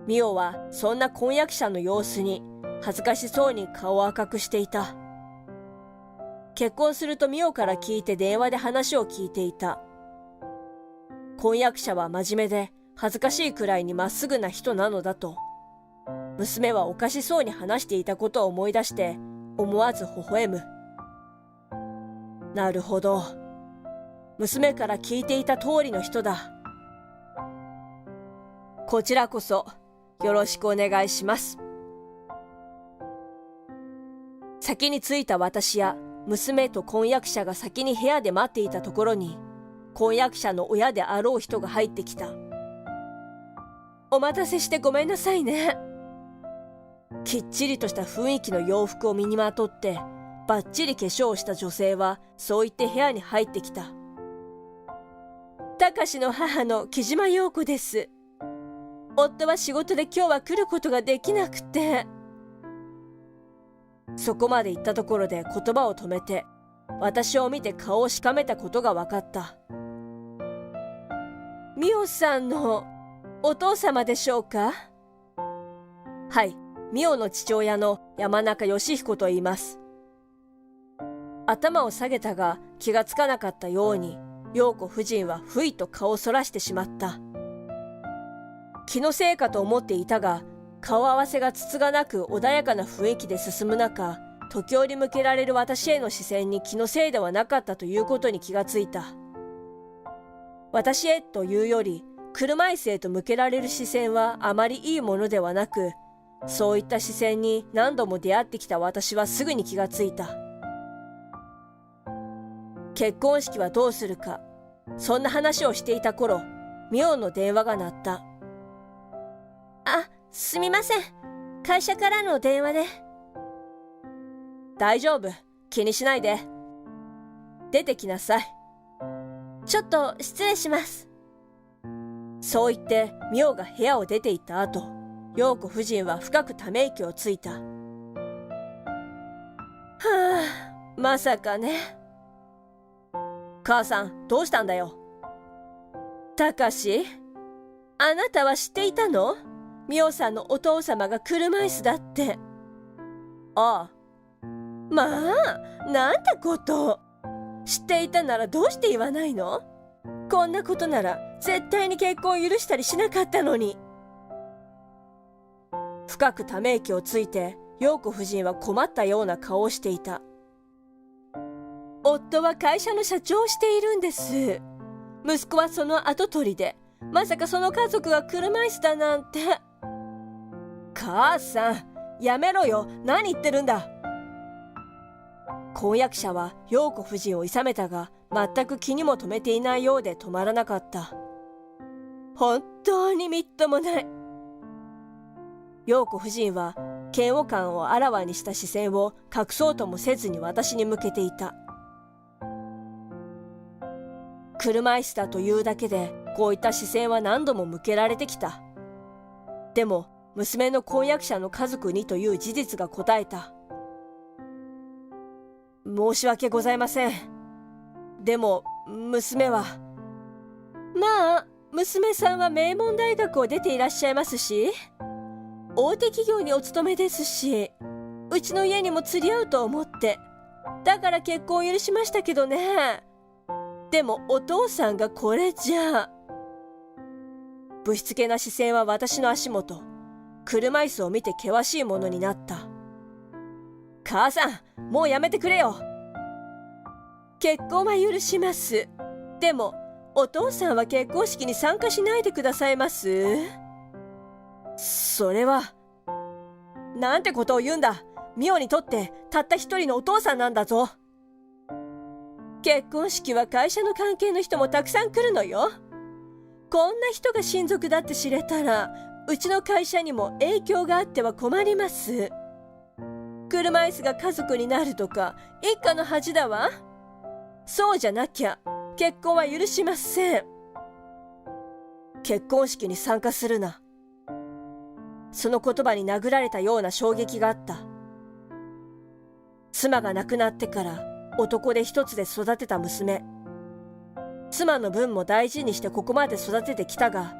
ミオはそんな婚約者の様子に恥ずかしそうに顔を赤くしていた。結婚するとミオから聞いて電話で話を聞いていた。婚約者は真面目で恥ずかしいくらいにまっすぐな人なのだと。娘はおかしそうに話していたことを思い出して思わず微笑む。なるほど。娘から聞いていた通りの人だ。こちらこそよろしくお願いします。先に着いた私や娘と婚約者が先に部屋で待っていたところに、婚約者の親であろう人が入ってきた。お待たせしてごめんなさいね。きっちりとした雰囲気の洋服を身にまとってバッチリ化粧をした女性はそう言って部屋に入ってきた。隆の母の木島陽子です。夫は仕事で今日は来ることができなくて。そこまで言ったところで言葉を止めて私を見て顔をしかめたことが分かった。ミオさんのお父様でしょうか？はい、ミオの父親の山中義彦と言います。頭を下げたが気がつかなかったように陽子夫人はふいと顔をそらしてしまった。気のせいかと思っていたが、顔合わせがつつがなく穏やかな雰囲気で進む中、時折向けられる私への視線に気のせいではなかったということに気がついた。私へというより車椅子へと向けられる視線はあまりいいものではなく、そういった視線に何度も出会ってきた私はすぐに気がついた。結婚式はどうするか、そんな話をしていた頃、ミオの電話が鳴った。あ、すみません。会社からの電話で。大丈夫。気にしないで。出てきなさい。ちょっと失礼します。そう言って妙が部屋を出て行った後、陽子夫人は深くため息をついた。はあ、まさかね。母さん、どうしたんだよ。たかし、あなたは知っていたの？妙さんのお父様が車椅子だって。ああ。まあ、なんてことを。知っていたならどうして言わないの？こんなことなら絶対に結婚を許したりしなかったのに。深くため息をついて、陽子夫人は困ったような顔をしていた。夫は会社の社長をしているんです。息子はその跡取りで、まさかその家族が車椅子だなんて。母さん、やめろよ。何言ってるんだ。婚約者は陽子夫人をいさめたが、全く気にも留めていないようで止まらなかった。本当にみっともない。陽子夫人は嫌悪感をあらわにした視線を隠そうともせずに私に向けていた。車椅子だというだけでこういった視線は何度も向けられてきた。でも娘の婚約者の家族にという事実が答えた。申し訳ございません。でも娘は。まあ、娘さんは名門大学を出ていらっしゃいますし、大手企業にお勤めですし、うちの家にも釣り合うと思って、だから結婚を許しましたけどね。でもお父さんがこれじゃ。ぶしつけな視線は私の足元、車椅子を見て険しいものになった。母さん、もうやめてくれよ。結婚は許します。でもお父さんは結婚式に参加しないでくださいます？それは。なんてことを言うんだ。ミオにとってたった一人のお父さんなんだぞ。結婚式は会社の関係の人もたくさん来るのよ。こんな人が親族だって知れたら、うちの会社にも影響があっては困ります。車椅子が家族になるとか一家の恥だわ。そうじゃなきゃ結婚は許しません。結婚式に参加するな。その言葉に殴られたような衝撃があった。妻が亡くなってから男で一つで育てた娘。妻の分も大事にしてここまで育ててきたが、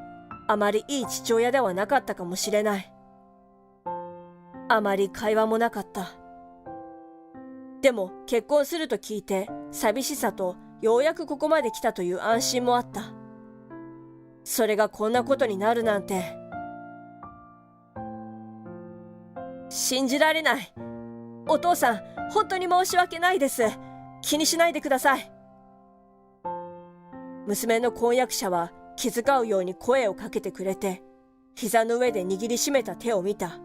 あまりいい父親ではなかったかもしれない。あまり会話もなかった。でも結婚すると聞いて寂しさと、ようやくここまで来たという安心もあった。それがこんなことになるなんて。信じられない。お父さん、本当に申し訳ないです。気にしないでください。娘の婚約者は気遣うように声をかけてくれて、膝の上で握りしめた手を見た。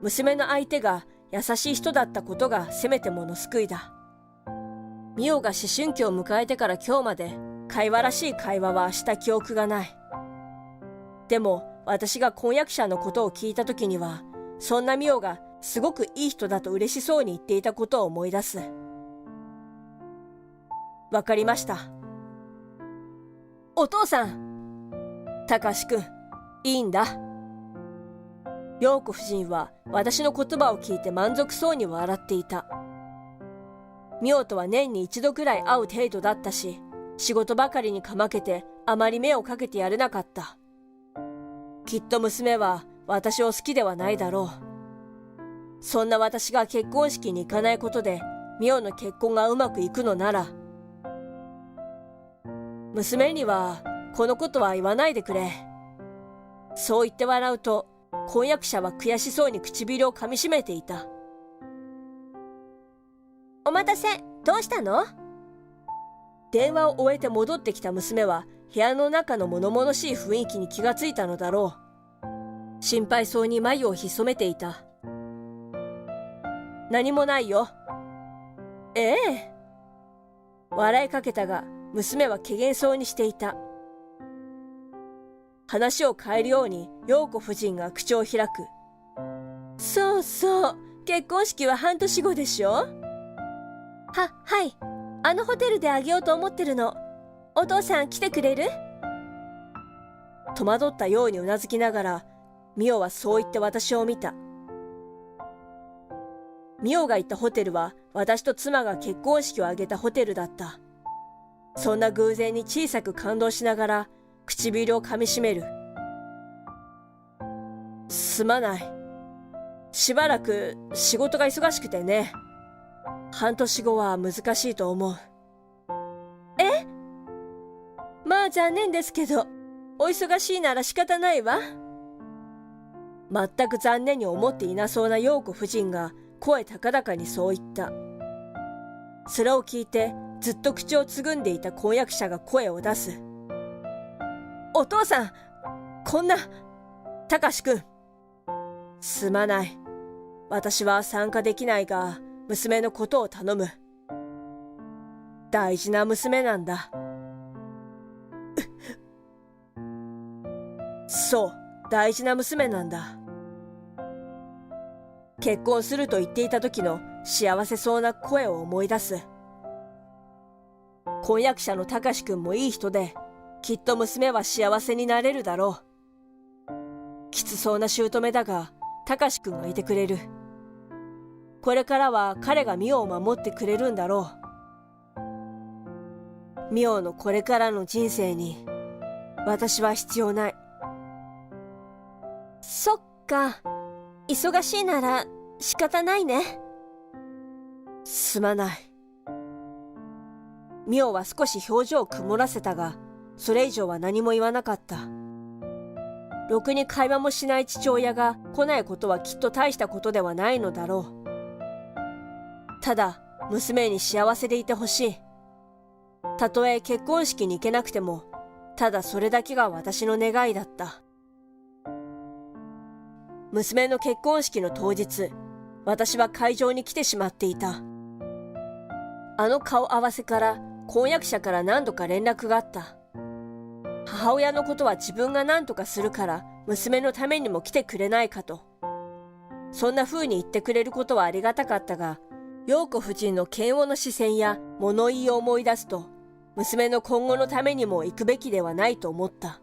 娘の相手が優しい人だったことがせめてもの救いだ。ミオが思春期を迎えてから今日まで会話らしい会話はした記憶がない。でも私が婚約者のことを聞いた時には、そんなミオがすごくいい人だと嬉しそうに言っていたことを思い出す。わかりました。お父さん。たかしくん、いいんだ。陽子夫人は私の言葉を聞いて満足そうに笑っていた。ミオとは年に一度くらい会う程度だったし、仕事ばかりにかまけてあまり目をかけてやれなかった。きっと娘は私を好きではないだろう。そんな私が結婚式に行かないことでミオの結婚がうまくいくのなら、娘にはこのことは言わないでくれ。そう言って笑うと、婚約者は悔しそうに唇を噛みしめていた。お待たせ、どうしたの？電話を終えて戻ってきた娘は部屋の中の物々しい雰囲気に気がついたのだろう。心配そうに眉をひそめていた。何もないよ。ええ。笑いかけたが娘は怪訝そうにしていた。話を変えるように陽子夫人が口を開く。そうそう、結婚式は半年後でしょ？はい。あのホテルであげようと思ってるの。お父さん来てくれる？戸惑ったようにうなずきながら、ミオはそう言って私を見た。ミオが行ったホテルは私と妻が結婚式を挙げたホテルだった。そんな偶然に小さく感動しながら唇を噛みしめる。すまない。しばらく仕事が忙しくてね。半年後は難しいと思う。え？まあ残念ですけど、お忙しいなら仕方ないわ。全く残念に思っていなそうな陽子夫人が声高々にそう言った。それを聞いてずっと口をつぐんでいた婚約者が声を出す。お父さん、こんな、たかしくん。すまない。私は参加できないが、娘のことを頼む。大事な娘なんだ。そう、大事な娘なんだ。結婚すると言っていた時の幸せそうな声を思い出す。婚約者のたかしくんもいい人で、きっと娘は幸せになれるだろう。きつそうな姑だが、たかしくんがいてくれる。これからは彼がミオを守ってくれるんだろう。ミオのこれからの人生に、私は必要ない。そっか。忙しいなら仕方ないね。すまない。ミオは少し表情を曇らせたが、それ以上は何も言わなかった。ろくに会話もしない父親が来ないことはきっと大したことではないのだろう。ただ、娘に幸せでいてほしい。たとえ結婚式に行けなくても、ただそれだけが私の願いだった。娘の結婚式の当日、私は会場に来てしまっていた。あの顔合わせから婚約者から何度か連絡があった。母親のことは自分が何とかするから娘のためにも来てくれないかと。そんな風に言ってくれることはありがたかったが、陽子夫人の嫌悪の視線や物言いを思い出すと、娘の今後のためにも行くべきではないと思った。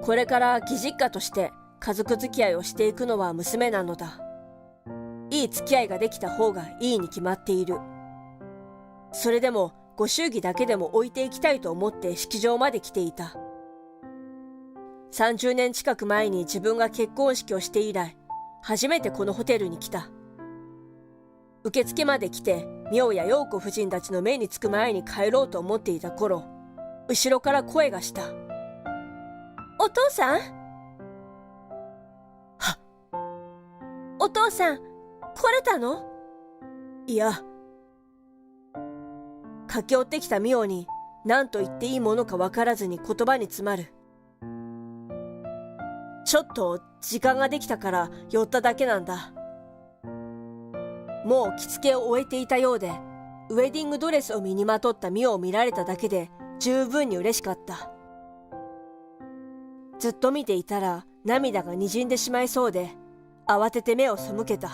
これから義実家として家族付き合いをしていくのは娘なのだ。いい付き合いができた方がいいに決まっている。それでもご祝儀だけでも置いていきたいと思って式場まで来ていた。30年近く前に自分が結婚式をして以来、初めてこのホテルに来た。受付まで来て、妙や陽子夫人たちの目につく前に帰ろうと思っていた頃、後ろから声がした。お父さん？はっ。お父さん、来れたの？いや。駆け寄ってきたミオに何と言っていいものか分からずに言葉に詰まる。ちょっと時間ができたから寄っただけなんだ。もう着付けを終えていたようで、ウェディングドレスを身にまとったミオを見られただけで十分に嬉しかった。ずっと見ていたら涙がにじんでしまいそうで、慌てて目を背けた。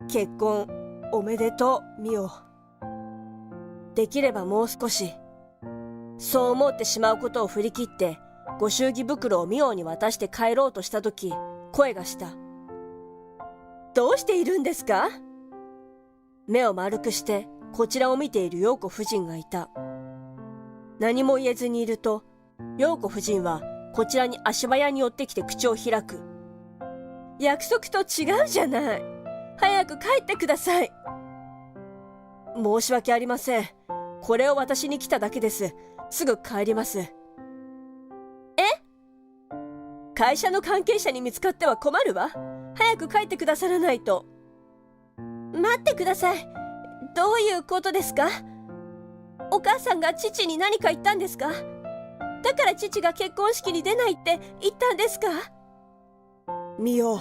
結婚おめでとう、ミオ。できればもう少し。そう思ってしまうことを振り切って、ご祝儀袋をミオに渡して帰ろうとしたとき、声がした。どうしているんですか？目を丸くしてこちらを見ている陽子夫人がいた。何も言えずにいると、陽子夫人はこちらに足早に寄ってきて口を開く。約束と違うじゃない。早く帰ってください。申し訳ありません。これを私に来ただけです。すぐ帰ります。会社の関係者に見つかっては困るわ。早く帰ってくださらないと。待ってください。どういうことですか？お母さんが父に何か言ったんですか？だから父が結婚式に出ないって言ったんですか？ミオ。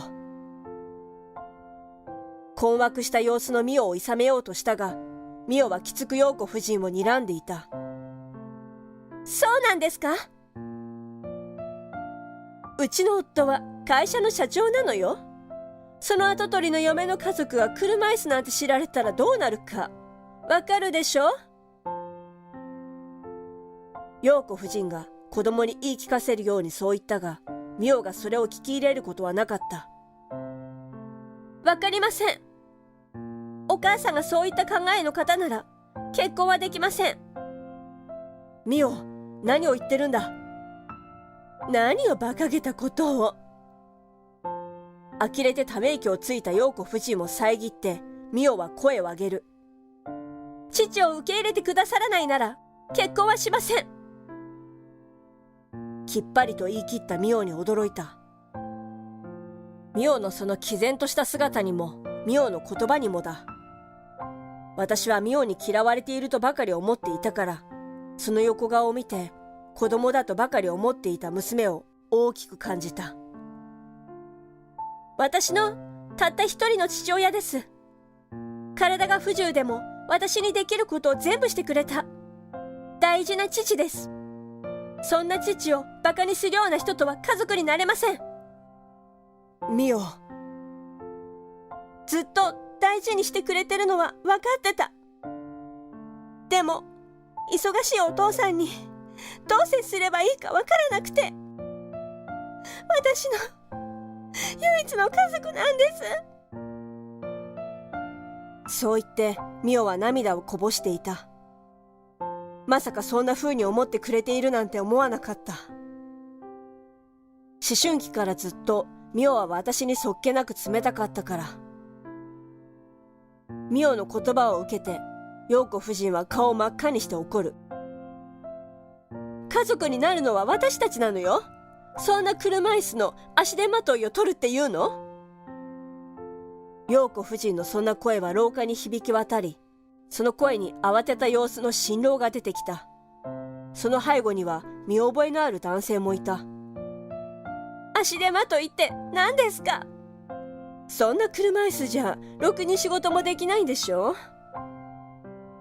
困惑した様子のミオを諌めようとしたが、ミオはきつく陽子夫人を睨んでいた。そうなんですか？うちの夫は会社の社長なのよ。その跡取りの嫁の家族が車椅子なんて知られたらどうなるか。わかるでしょ？陽子夫人が子供に言い聞かせるようにそう言ったが、ミオがそれを聞き入れることはなかった。わかりません。お母さんがそういった考えの方なら、結婚はできません。ミオ、何を言ってるんだ。何を馬鹿げたことを。呆れてため息をついた陽子夫人も遮って、ミオは声を上げる。父を受け入れてくださらないなら、結婚はしません。きっぱりと言い切ったミオに驚いた。ミオのその毅然とした姿にも、ミオの言葉にもだ。私はミオに嫌われているとばかり思っていたから、その横顔を見て、子供だとばかり思っていた娘を大きく感じた。私のたった一人の父親です。体が不自由でも私にできることを全部してくれた。大事な父です。そんな父をバカにするような人とは家族になれません。ミオ。ずっと大事にしてくれてるのは分かってた。でも、忙しいお父さんにどう接すればいいか分からなくて。私の唯一の家族なんです。そう言ってミオは涙をこぼしていた。まさかそんな風に思ってくれているなんて思わなかった。思春期からずっとミオは私にそっけなく冷たかったから。ミオの言葉を受けて、陽子夫人は顔を真っ赤にして怒る。家族になるのは私たちなのよ。そんな車椅子の足手まといを取るっていうの？陽子夫人のそんな声は廊下に響き渡り、その声に慌てた様子の新郎が出てきた。その背後には見覚えのある男性もいた。足手まといって何ですか？そんな車椅子じゃろくに仕事もできないんでしょ？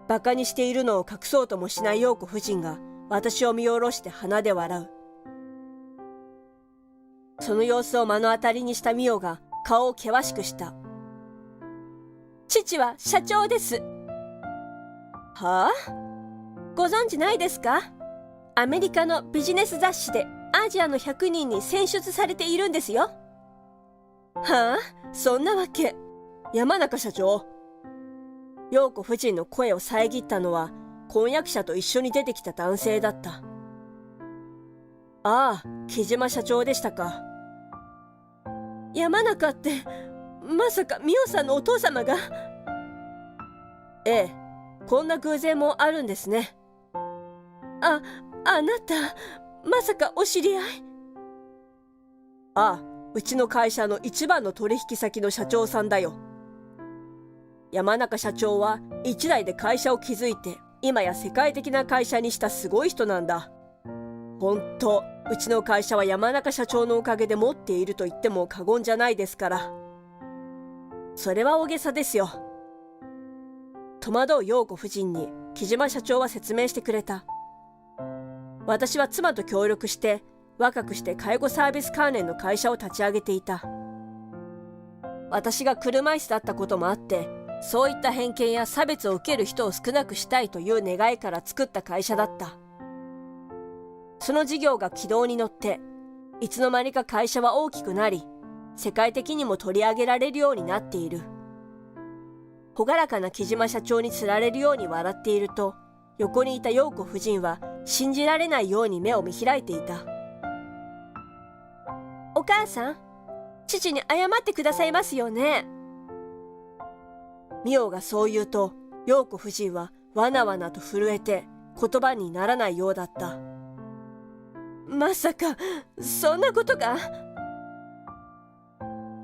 バカにしているのを隠そうともしない陽子夫人が私を見下ろして鼻で笑う。その様子を目の当たりにしたミオが顔を険しくした。父は社長です。はあ？ご存知ないですか？アメリカのビジネス雑誌でアジアの100人に選出されているんですよ。はあ？そんなわけ。山中社長。陽子夫人の声を遮ったのは婚約者と一緒に出てきた男性だった。ああ、木島社長でしたか。山中って、まさかミオさんのお父様が。ええ、こんな偶然もあるんですね。あなた、まさかお知り合い？ああ、うちの会社の一番の取引先の社長さんだよ。山中社長は一代で会社を築いて、今や世界的な会社にしたすごい人なんだ。ほんと、うちの会社は山中社長のおかげで持っていると言っても過言じゃないですから。それは大げさですよ。戸惑う陽子夫人に木島社長は説明してくれた。私は妻と協力して若くして介護サービス関連の会社を立ち上げていた。私が車椅子だったこともあって、そういった偏見や差別を受ける人を少なくしたいという願いから作った会社だった。その事業が軌道に乗って、いつの間にか会社は大きくなり、世界的にも取り上げられるようになっている。朗らかな木島社長につられるように笑っていると、横にいた陽子夫人は信じられないように目を見開いていた。お母さん、父に謝ってくださいますよね。ミオがそう言うと、陽子夫人はわなわなと震えて言葉にならないようだった。まさか、そんなことが？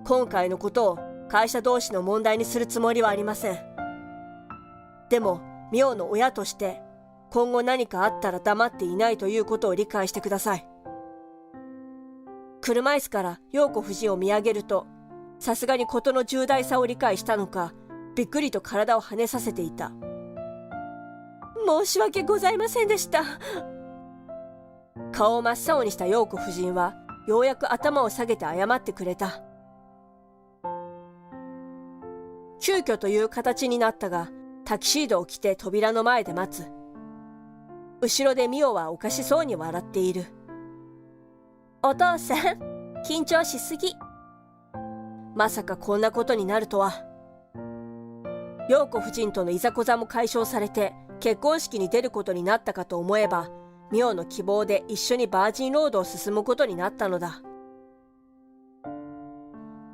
今回のことを会社同士の問題にするつもりはありません。でも、ミオの親として、今後何かあったら黙っていないということを理解してください。車椅子から陽子夫人を見上げると、さすがに事の重大さを理解したのか、びっくりと体を跳ねさせていた。申し訳ございませんでした。顔を真っ青にした陽子夫人は、ようやく頭を下げて謝ってくれた。急遽という形になったが、タキシードを着て扉の前で待つ。後ろでミオはおかしそうに笑っている。お父さん、緊張しすぎ。まさかこんなことになるとは。陽子夫人とのいざこざも解消されて結婚式に出ることになったかと思えば、ミオの希望で一緒にバージンロードを進むことになったのだ。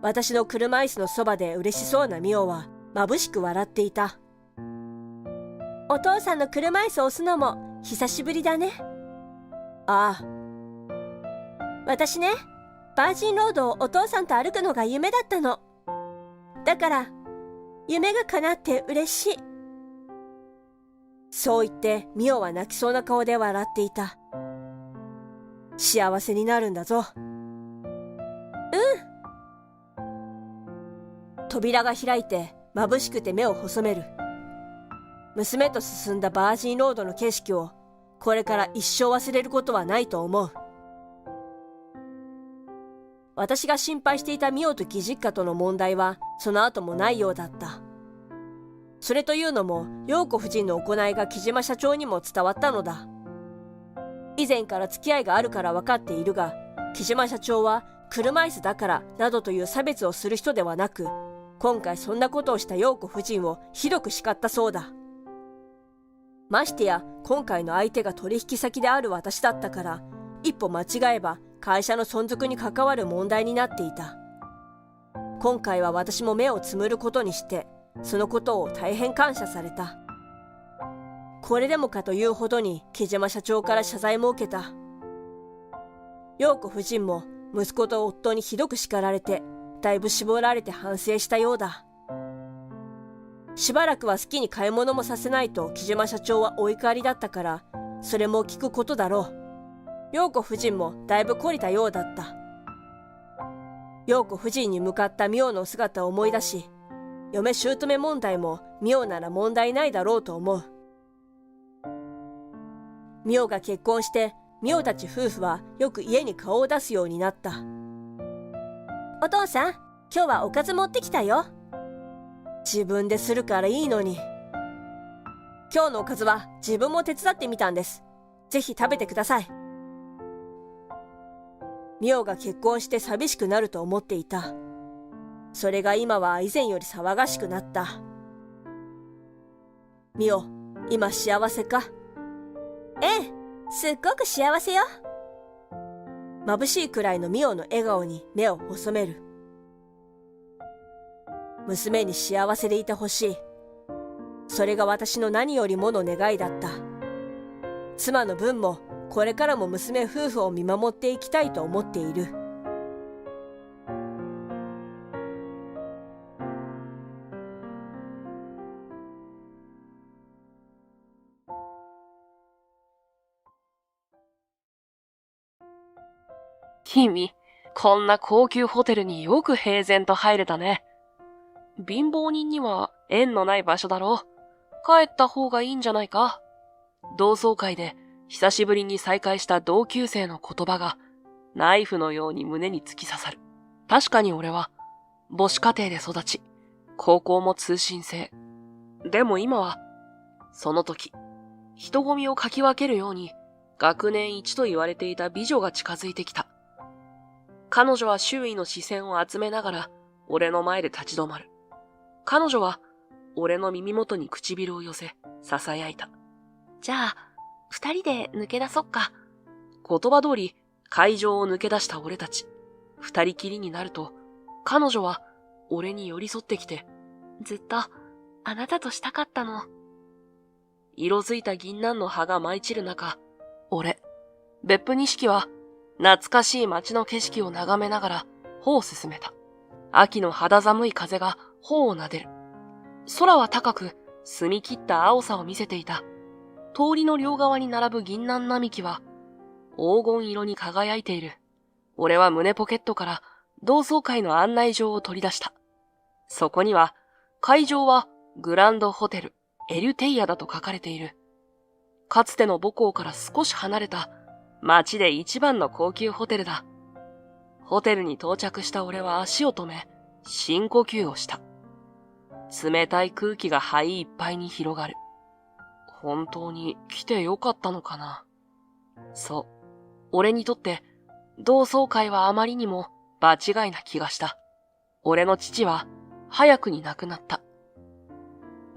私の車椅子のそばで嬉しそうなミオは眩しく笑っていた。お父さんの車椅子を押すのも久しぶりだね。ああ。私ね、バージンロードをお父さんと歩くのが夢だったの。だから、夢が叶って嬉しい。そう言ってミオは泣きそうな顔で笑っていた。幸せになるんだぞ。扉が開いて眩しくて目を細める。娘と進んだバージンロードの景色をこれから一生忘れることはないと思う。私が心配していたミオと義実家との問題はその後もないようだった。それというのも陽子夫人の行いが木島社長にも伝わったのだ。以前から付き合いがあるから分かっているが、木島社長は車椅子だからなどという差別をする人ではなく、今回そんなことをした陽子夫人をひどく叱ったそうだ。ましてや今回の相手が取引先である私だったから、一歩間違えば会社の存続に関わる問題になっていた。今回は私も目をつむることにして、そのことを大変感謝された。これでもかというほどに木島社長から謝罪も受けた。陽子夫人も息子と夫にひどく叱られて、だいぶ絞られて反省したようだ。しばらくは好きに買い物もさせないと木島社長はお怒りだったから、それも聞くことだろう。陽子夫人もだいぶ懲りたようだった。陽子夫人に向かったミオの姿を思い出し、嫁姑問題もミオなら問題ないだろうと思う。ミオが結婚してミオたち夫婦はよく家に顔を出すようになった。お父さん、今日はおかず持ってきたよ。自分でするからいいのに。今日のおかずは自分も手伝ってみたんです。ぜひ食べてください。ミオが結婚して寂しくなると思っていた。それが今は以前より騒がしくなった。ミオ、今幸せか？ええ、すっごく幸せよ。眩しいくらいのミオの笑顔に目を細める。娘に幸せでいてほしい。それが私の何よりもの願いだった。妻の分もこれからも娘夫婦を見守っていきたいと思っている。君、こんな高級ホテルによく平然と入れたね。貧乏人には縁のない場所だろう。帰った方がいいんじゃないか。同窓会で久しぶりに再会した同級生の言葉がナイフのように胸に突き刺さる。確かに俺は母子家庭で育ち、高校も通信制。でも今は、その時、人混みをかき分けるように学年一と言われていた美女が近づいてきた。彼女は周囲の視線を集めながら俺の前で立ち止まる。彼女は俺の耳元に唇を寄せ、囁いた。じゃあ、二人で抜け出そっか。言葉通り会場を抜け出した俺たち。二人きりになると、彼女は俺に寄り添ってきて、ずっとあなたとしたかったの。色づいた銀杏の葉が舞い散る中、俺、別府錦は懐かしい街の景色を眺めながら歩を進めた。秋の肌寒い風が頬を撫でる。空は高く澄み切った青さを見せていた。通りの両側に並ぶ銀杏並木は黄金色に輝いている。俺は胸ポケットから同窓会の案内状を取り出した。そこには会場はグランドホテルエリュテイアだと書かれている。かつての母校から少し離れた街で一番の高級ホテルだ。ホテルに到着した俺は足を止め、深呼吸をした。冷たい空気が肺いっぱいに広がる。本当に来てよかったのかな。そう。俺にとって同窓会はあまりにも場違いな気がした。俺の父は早くに亡くなった。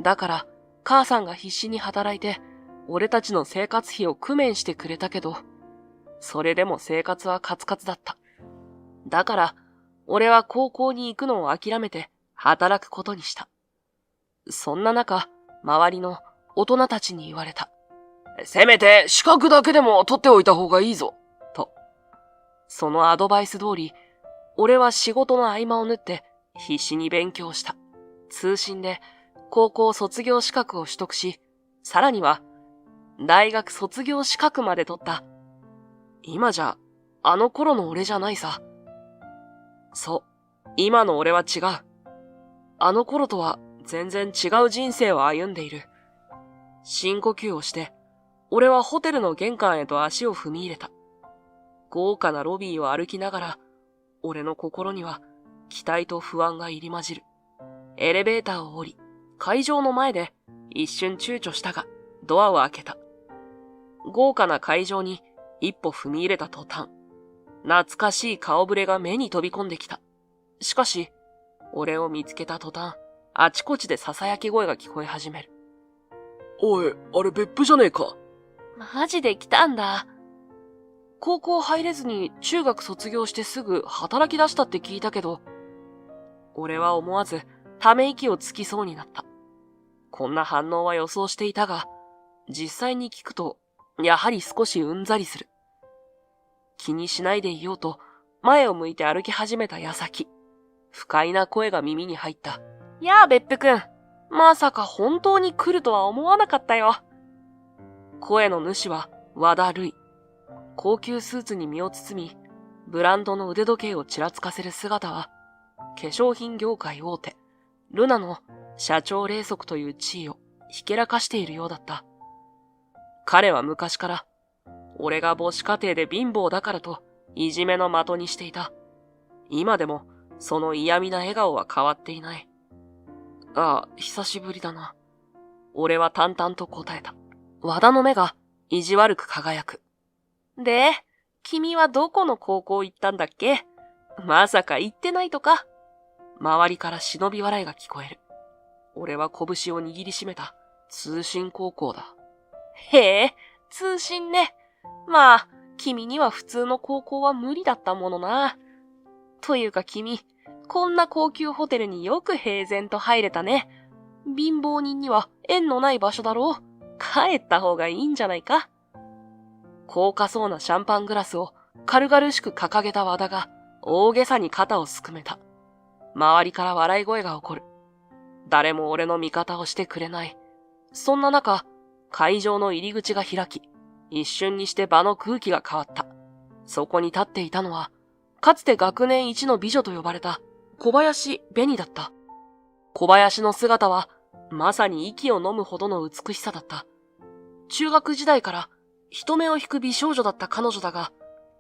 だから母さんが必死に働いて俺たちの生活費を工面してくれたけど、それでも生活はカツカツだった。だから俺は高校に行くのを諦めて働くことにした。そんな中、周りの大人たちに言われた。せめて資格だけでも取っておいた方がいいぞ、と。そのアドバイス通り、俺は仕事の合間を縫って必死に勉強した。通信で高校卒業資格を取得し、さらには大学卒業資格まで取った。今じゃ、あの頃の俺じゃないさ。そう、今の俺は違う。あの頃とは全然違う人生を歩んでいる。深呼吸をして、俺はホテルの玄関へと足を踏み入れた。豪華なロビーを歩きながら、俺の心には期待と不安が入り混じる。エレベーターを降り、会場の前で一瞬躊躇したが、ドアを開けた。豪華な会場に一歩踏み入れた途端、懐かしい顔ぶれが目に飛び込んできた。しかし、俺を見つけた途端、あちこちで囁き声が聞こえ始める。おい、あれ別府じゃねえか。マジで来たんだ。高校入れずに中学卒業してすぐ働き出したって聞いたけど、俺は思わずため息をつきそうになった。こんな反応は予想していたが、実際に聞くと、やはり少しうんざりする。気にしないでいようと、前を向いて歩き始めた矢先、不快な声が耳に入った。やあ、別府くん。まさか本当に来るとは思わなかったよ。声の主は和田瑠衣。高級スーツに身を包み、ブランドの腕時計をちらつかせる姿は、化粧品業界大手、ルナの社長令息という地位をひけらかしているようだった。彼は昔から、俺が母子家庭で貧乏だからといじめの的にしていた。今でもその嫌味な笑顔は変わっていない。ああ、久しぶりだな。俺は淡々と答えた。和田の目が意地悪く輝く。で、君はどこの高校行ったんだっけ？まさか行ってないとか？周りから忍び笑いが聞こえる。俺は拳を握りしめた。通信高校だ。へえ、通信ね。まあ、君には普通の高校は無理だったものな。というか君、こんな高級ホテルによく平然と入れたね。貧乏人には縁のない場所だろう。帰った方がいいんじゃないか。高価そうなシャンパングラスを軽々しく掲げた和田が大げさに肩をすくめた。周りから笑い声が起こる。誰も俺の味方をしてくれない。そんな中、会場の入り口が開き、一瞬にして場の空気が変わった。そこに立っていたのは、かつて学年一の美女と呼ばれた小林紅だった。小林の姿は、まさに息を飲むほどの美しさだった。中学時代から人目を引く美少女だった彼女だが、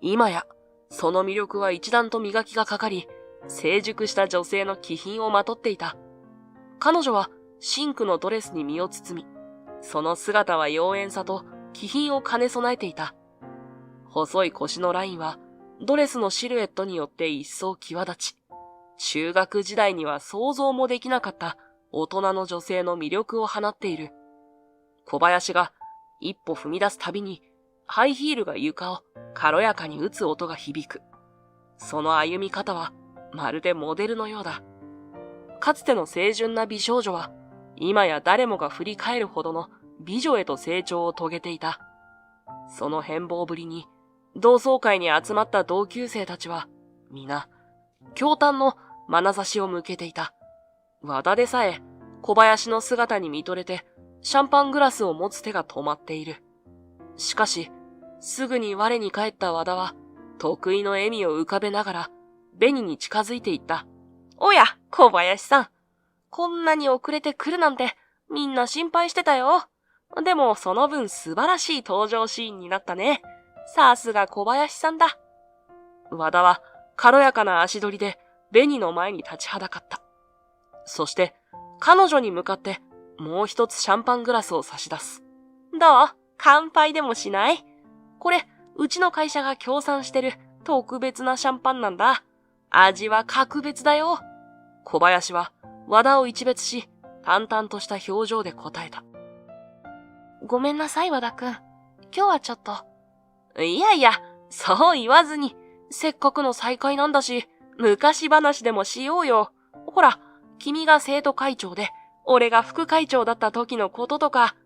今やその魅力は一段と磨きがかかり、成熟した女性の気品をまとっていた。彼女は真紅のドレスに身を包み、その姿は妖艶さと気品を兼ね備えていた。細い腰のラインはドレスのシルエットによって一層際立ち、中学時代には想像もできなかった大人の女性の魅力を放っている。小林が一歩踏み出すたびに、ハイヒールが床を軽やかに打つ音が響く。その歩み方はまるでモデルのようだ。かつての清純な美少女は、今や誰もが振り返るほどの美女へと成長を遂げていた。その変貌ぶりに、同窓会に集まった同級生たちは、皆、驚嘆の眼差しを向けていた。和田でさえ、小林の姿に見とれて、シャンパングラスを持つ手が止まっている。しかし、すぐに我に返った和田は、得意の笑みを浮かべながら、紅に近づいていった。おや、小林さん。こんなに遅れてくるなんて、みんな心配してたよ。でも、その分素晴らしい登場シーンになったね。さすが小林さんだ。和田は、軽やかな足取りで、紅の前に立ちはだかった。そして、彼女に向かってもう一つシャンパングラスを差し出す。どう？乾杯でもしない？これ、うちの会社が協賛してる特別なシャンパンなんだ。味は格別だよ。小林は和田を一別し、淡々とした表情で答えた。ごめんなさい、和田くん。今日はちょっと。いやいや、そう言わずに。せっかくの再会なんだし、昔話でもしようよ。ほら、君が生徒会長で、俺が副会長だった時のこととか。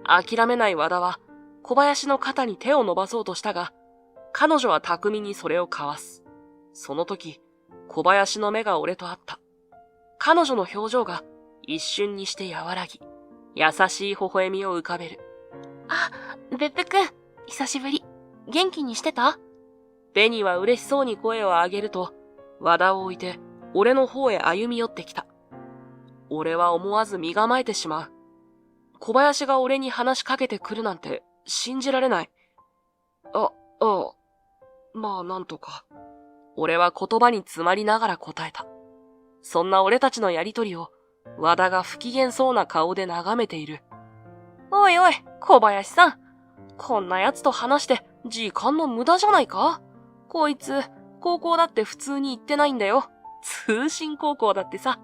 諦めない和田は、小林の肩に手を伸ばそうとしたが、彼女は巧みにそれをかわす。その時、小林の目が俺と会った。彼女の表情が一瞬にして和らぎ、優しい微笑みを浮かべる。あ、別府くん、久しぶり。元気にしてた？ベニは嬉しそうに声を上げると、和田を置いて俺の方へ歩み寄ってきた。俺は思わず身構えてしまう。小林が俺に話しかけてくるなんて信じられない。まあなんとか。俺は言葉に詰まりながら答えた。そんな俺たちのやりとりを和田が不機嫌そうな顔で眺めている。おいおい、小林さん。こんな奴と話して時間の無駄じゃないか？こいつ、高校だって普通に行ってないんだよ。通信高校だってさ。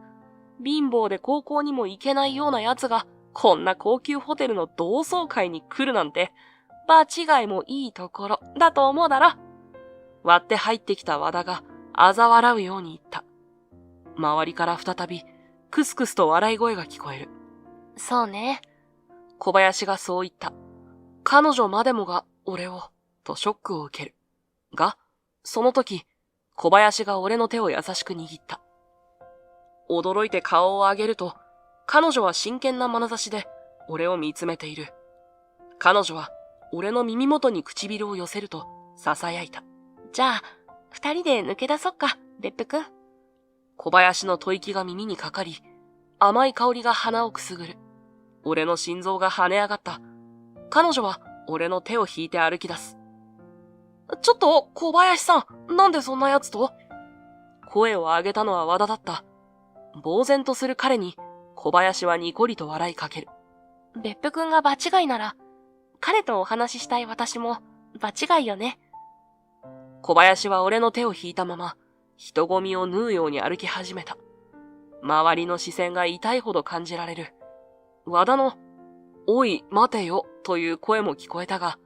貧乏で高校にも行けないような奴が、こんな高級ホテルの同窓会に来るなんて、場違いもいいところだと思うだろ。割って入ってきた和田が嘲笑うように言った。周りから再びクスクスと笑い声が聞こえる。そうね。小林がそう言った。彼女までもが俺を、とショックを受ける。が、その時、小林が俺の手を優しく握った。驚いて顔を上げると、彼女は真剣な眼差しで俺を見つめている。彼女は俺の耳元に唇を寄せると囁いた。じゃあ、二人で抜け出そっか、別府くん。小林の吐息が耳にかかり、甘い香りが鼻をくすぐる。俺の心臓が跳ね上がった。彼女は俺の手を引いて歩き出す。ちょっと、小林さん、なんでそんな奴と？声を上げたのは和田だった。呆然とする彼に、小林はニコリと笑いかける。別府くんが場違いなら、彼とお話ししたい私も場違いよね。小林は俺の手を引いたまま、人混みを縫うように歩き始めた。周りの視線が痛いほど感じられる。和田の、おい、待てよ、という声も聞こえたが、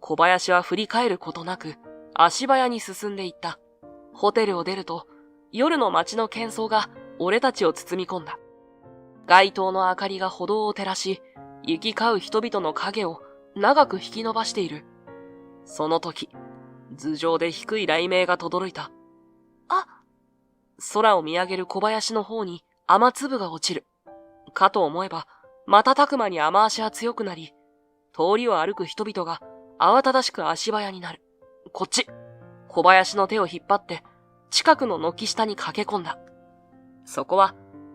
小林は振り返ることなく、足早に進んでいった。ホテルを出ると、夜の街の喧騒が俺たちを包み込んだ。街灯の明かりが歩道を照らし、行き交う人々の影を長く引き伸ばしている。その時、頭上で低い雷鳴が轟いた。あ！空を見上げる小林の方に雨粒が落ちる。かと思えば、瞬く間に雨足は強くなり、通りを歩く人々が慌ただしく足早になる。こっち。小林の手を引っ張って、近くの軒下に駆け込んだ。そこは、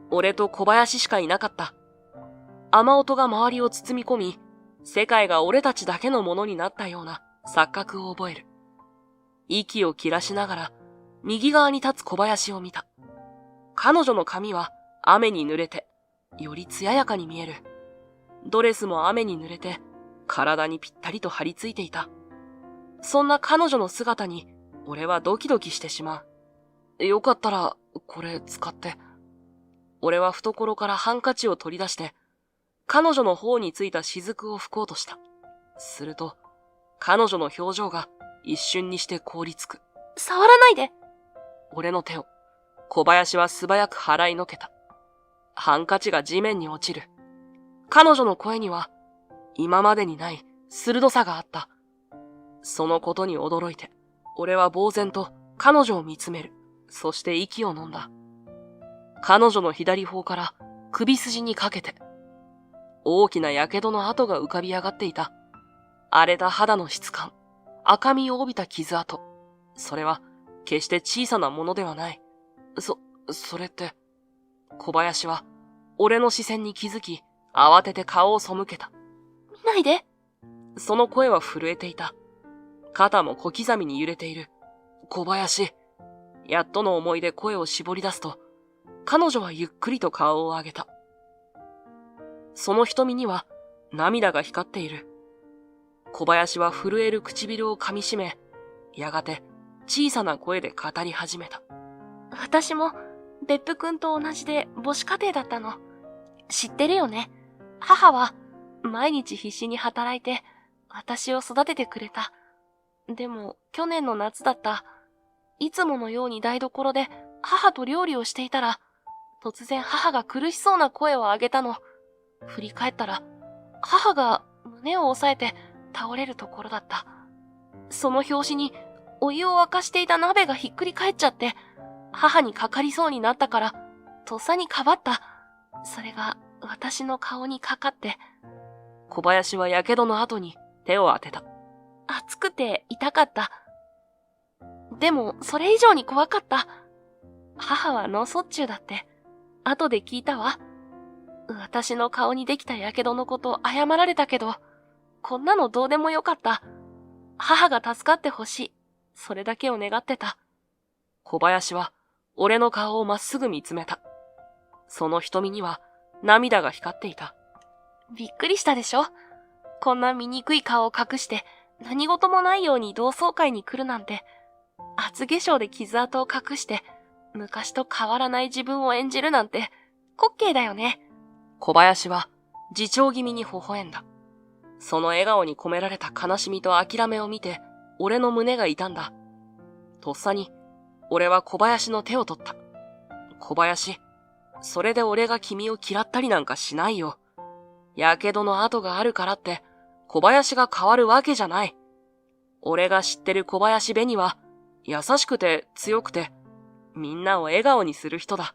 俺と小林しかいなかった。雨音が周りを包み込み、世界が俺たちだけのものになったような錯覚を覚える。息を切らしながら、右側に立つ小林を見た。彼女の髪は雨に濡れて、より艶やかに見える。ドレスも雨に濡れて、体にぴったりと張り付いていた。そんな彼女の姿に、俺はドキドキしてしまう。よかったら、これ使って。俺は懐からハンカチを取り出して、彼女の方についた雫を拭こうとした。すると、彼女の表情が一瞬にして凍りつく。触らないで！俺の手を、小林は素早く払いのけた。ハンカチが地面に落ちる。彼女の声には、今までにない鋭さがあった。そのことに驚いて、俺は呆然と彼女を見つめる。そして息を飲んだ。彼女の左方から首筋にかけて、大きな火傷の跡が浮かび上がっていた。荒れた肌の質感、赤みを帯びた傷跡。それは決して小さなものではない。それって、小林は俺の視線に気づき、慌てて顔を背けた。見ないで。その声は震えていた。肩も小刻みに揺れている。小林。やっとの思いで声を絞り出すと、彼女はゆっくりと顔を上げた。その瞳には涙が光っている。小林は震える唇を噛み締め、やがて小さな声で語り始めた。私も別府くんと同じで母子家庭だったの。知ってるよね。母は毎日必死に働いて私を育ててくれた。でも去年の夏だった。いつものように台所で母と料理をしていたら、突然母が苦しそうな声を上げたの。振り返ったら、母が胸を押さえて倒れるところだった。その拍子にお湯を沸かしていた鍋がひっくり返っちゃって、母にかかりそうになったから、とっさにかばった。それが私の顔にかかって。小林はやけどの後に手を当てた。熱くて痛かった。でもそれ以上に怖かった。母は脳卒中だって。後で聞いたわ。私の顔にできたやけどのこと謝られたけど、こんなのどうでもよかった。母が助かってほしい。それだけを願ってた。小林は俺の顔をまっすぐ見つめた。その瞳には涙が光っていた。びっくりしたでしょ？こんな醜い顔を隠して何事もないように同窓会に来るなんて。厚化粧で傷跡を隠して昔と変わらない自分を演じるなんて滑稽だよね。小林は自重気味に微笑んだ。その笑顔に込められた悲しみと諦めを見て俺の胸が痛んだ。とっさに俺は小林の手を取った。小林、それで俺が君を嫌ったりなんかしないよ。やけどの跡があるからって小林が変わるわけじゃない。俺が知ってる小林紅は優しくて強くてみんなを笑顔にする人だ。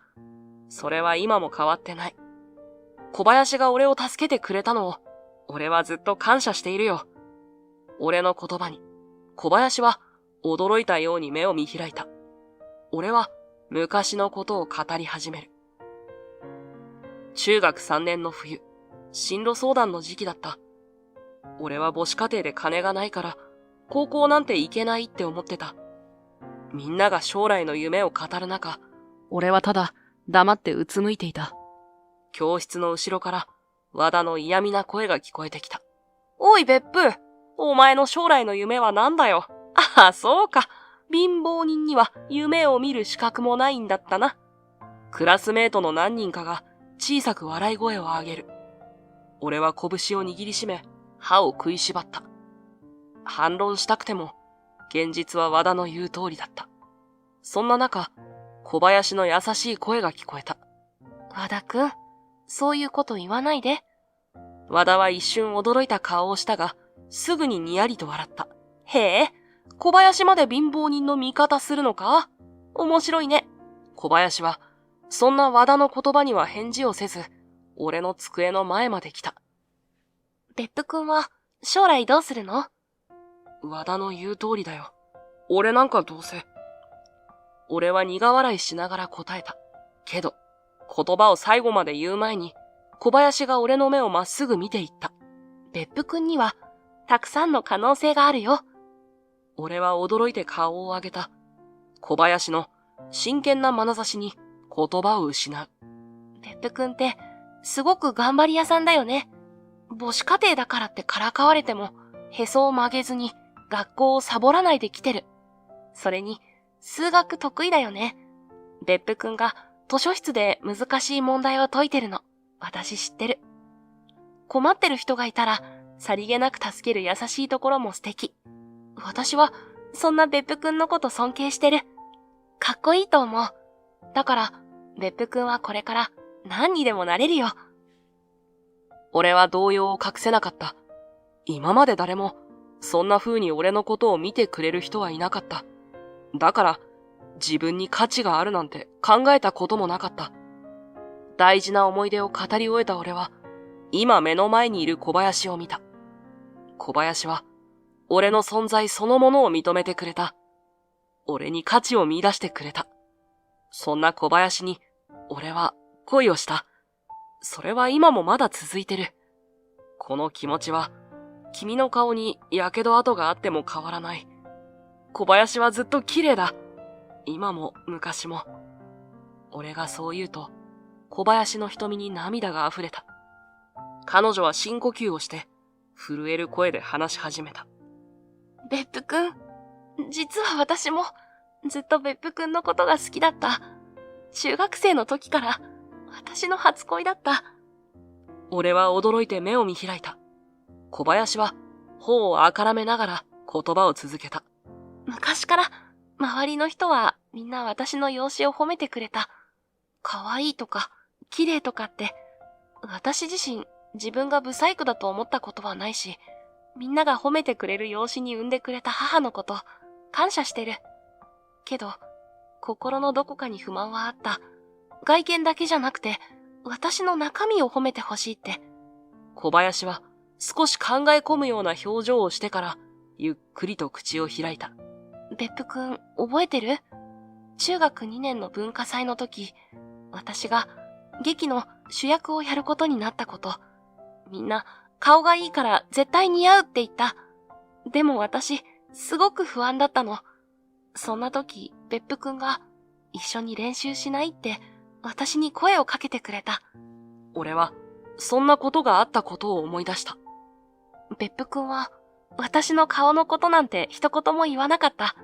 それは今も変わってない。小林が俺を助けてくれたのを俺はずっと感謝しているよ。俺の言葉に小林は驚いたように目を見開いた。俺は昔のことを語り始める。中学3年の冬、進路相談の時期だった。俺は母子家庭で金がないから高校なんて行けないって思ってた。みんなが将来の夢を語る中、俺はただ黙ってうつむいていた。教室の後ろから和田の嫌味な声が聞こえてきた。おい別府、お前の将来の夢はなんだよ。ああ、そうか。貧乏人には夢を見る資格もないんだったな。クラスメートの何人かが小さく笑い声を上げる。俺は拳を握りしめ、歯を食いしばった。反論したくても、現実は和田の言う通りだった。そんな中、小林の優しい声が聞こえた。和田くん、そういうこと言わないで。和田は一瞬驚いた顔をしたが、すぐににやりと笑った。へえ、小林まで貧乏人の味方するのか？面白いね。小林は、そんな和田の言葉には返事をせず、俺の机の前まで来た。別府くんは将来どうするの？和田の言う通りだよ。俺なんかどうせ。俺は苦笑いしながら答えた。けど、言葉を最後まで言う前に、小林が俺の目をまっすぐ見ていった。別府くんには、たくさんの可能性があるよ。俺は驚いて顔を上げた。小林の真剣な眼差しに言葉を失う。別府くんって、すごく頑張り屋さんだよね。母子家庭だからってからかわれても、へそを曲げずに、学校をサボらないで来てる。それに、数学得意だよね。別府くんが図書室で難しい問題を解いてるの。私知ってる。困ってる人がいたら、さりげなく助ける優しいところも素敵。私は、そんな別府くんのこと尊敬してる。かっこいいと思う。だから、別府くんはこれから何にでもなれるよ。俺は動揺を隠せなかった。今まで誰も、そんな風に俺のことを見てくれる人はいなかった。だから、自分に価値があるなんて考えたこともなかった。大事な思い出を語り終えた俺は、今目の前にいる小林を見た。小林は、俺の存在そのものを認めてくれた。俺に価値を見出してくれた。そんな小林に、俺は恋をした。それは今もまだ続いてる。この気持ちは、君の顔に火傷跡があっても変わらない。小林はずっと綺麗だ。今も昔も。俺がそう言うと、小林の瞳に涙が溢れた。彼女は深呼吸をして、震える声で話し始めた。別府くん、実は私もずっと別府くんのことが好きだった。中学生の時から私の初恋だった。俺は驚いて目を見開いた。小林は頬をあからめながら言葉を続けた。昔から周りの人はみんな私の容姿を褒めてくれた。可愛いとか綺麗とかって、私自身自分がブサイクだと思ったことはないし、みんなが褒めてくれる容姿に産んでくれた母のこと、感謝してる。けど、心のどこかに不満はあった。外見だけじゃなくて、私の中身を褒めてほしいって。小林は少し考え込むような表情をしてから、ゆっくりと口を開いた。別府くん、覚えてる？中学2年の文化祭の時、私が劇の主役をやることになったこと。みんな、顔がいいから絶対似合うって言った。でも私、すごく不安だったの。そんな時、別府くんが、一緒に練習しないって、私に声をかけてくれた。俺は、そんなことがあったことを思い出した。別府くんは、私の顔のことなんて一言も言わなかった。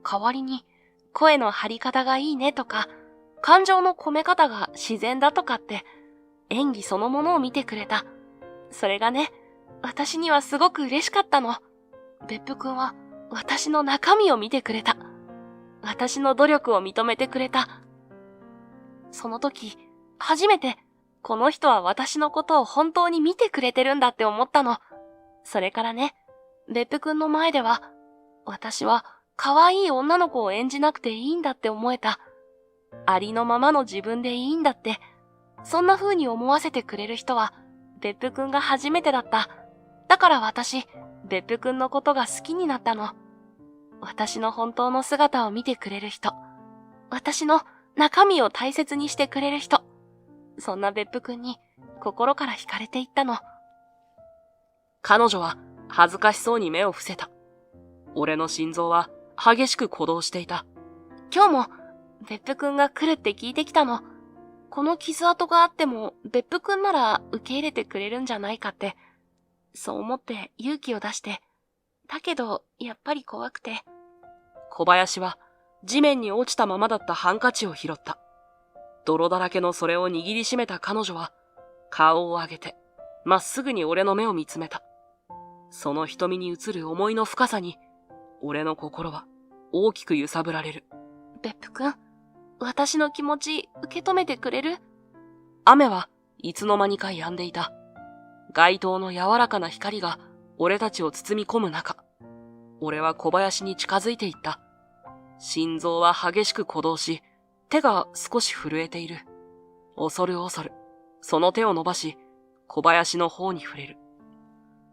代わりに、声の張り方がいいねとか、感情の込め方が自然だとかって、演技そのものを見てくれた。それがね、私にはすごく嬉しかったの。別府くんは、私の中身を見てくれた。私の努力を認めてくれた。その時、初めて、この人は私のことを本当に見てくれてるんだって思ったの。それからね、別府くんの前では、私は可愛い女の子を演じなくていいんだって思えた。ありのままの自分でいいんだって、そんな風に思わせてくれる人は、別府くんが初めてだった。だから私、別府くんのことが好きになったの。私の本当の姿を見てくれる人。私の中身を大切にしてくれる人。そんな別府くんに心から惹かれていったの。彼女は恥ずかしそうに目を伏せた。俺の心臓は激しく鼓動していた。今日も別府くんが来るって聞いてきたの。この傷跡があっても別府くんなら受け入れてくれるんじゃないかって。そう思って勇気を出して。だけどやっぱり怖くて。小林は地面に落ちたままだったハンカチを拾った。泥だらけのそれを握りしめた彼女は顔を上げてまっすぐに俺の目を見つめた。その瞳に映る思いの深さに俺の心は大きく揺さぶられる。別府くん、私の気持ち受け止めてくれる？雨はいつの間にか止んでいた。街灯の柔らかな光が俺たちを包み込む中、俺は小林に近づいていった。心臓は激しく鼓動し、手が少し震えている。恐る恐る、その手を伸ばし、小林の方に触れる。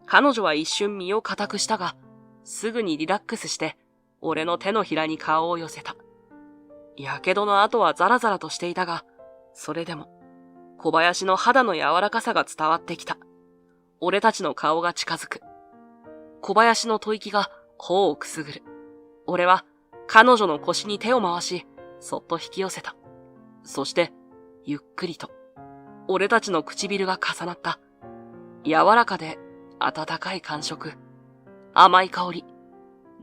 彼女は一瞬身を固くしたが、すぐにリラックスして、俺の手のひらに顔を寄せた。やけどの跡はザラザラとしていたが、それでも、小林の肌の柔らかさが伝わってきた。俺たちの顔が近づく。小林の吐息が頬をくすぐる。俺は彼女の腰に手を回し、そっと引き寄せた。そして、ゆっくりと、俺たちの唇が重なった。柔らかで温かい感触。甘い香り。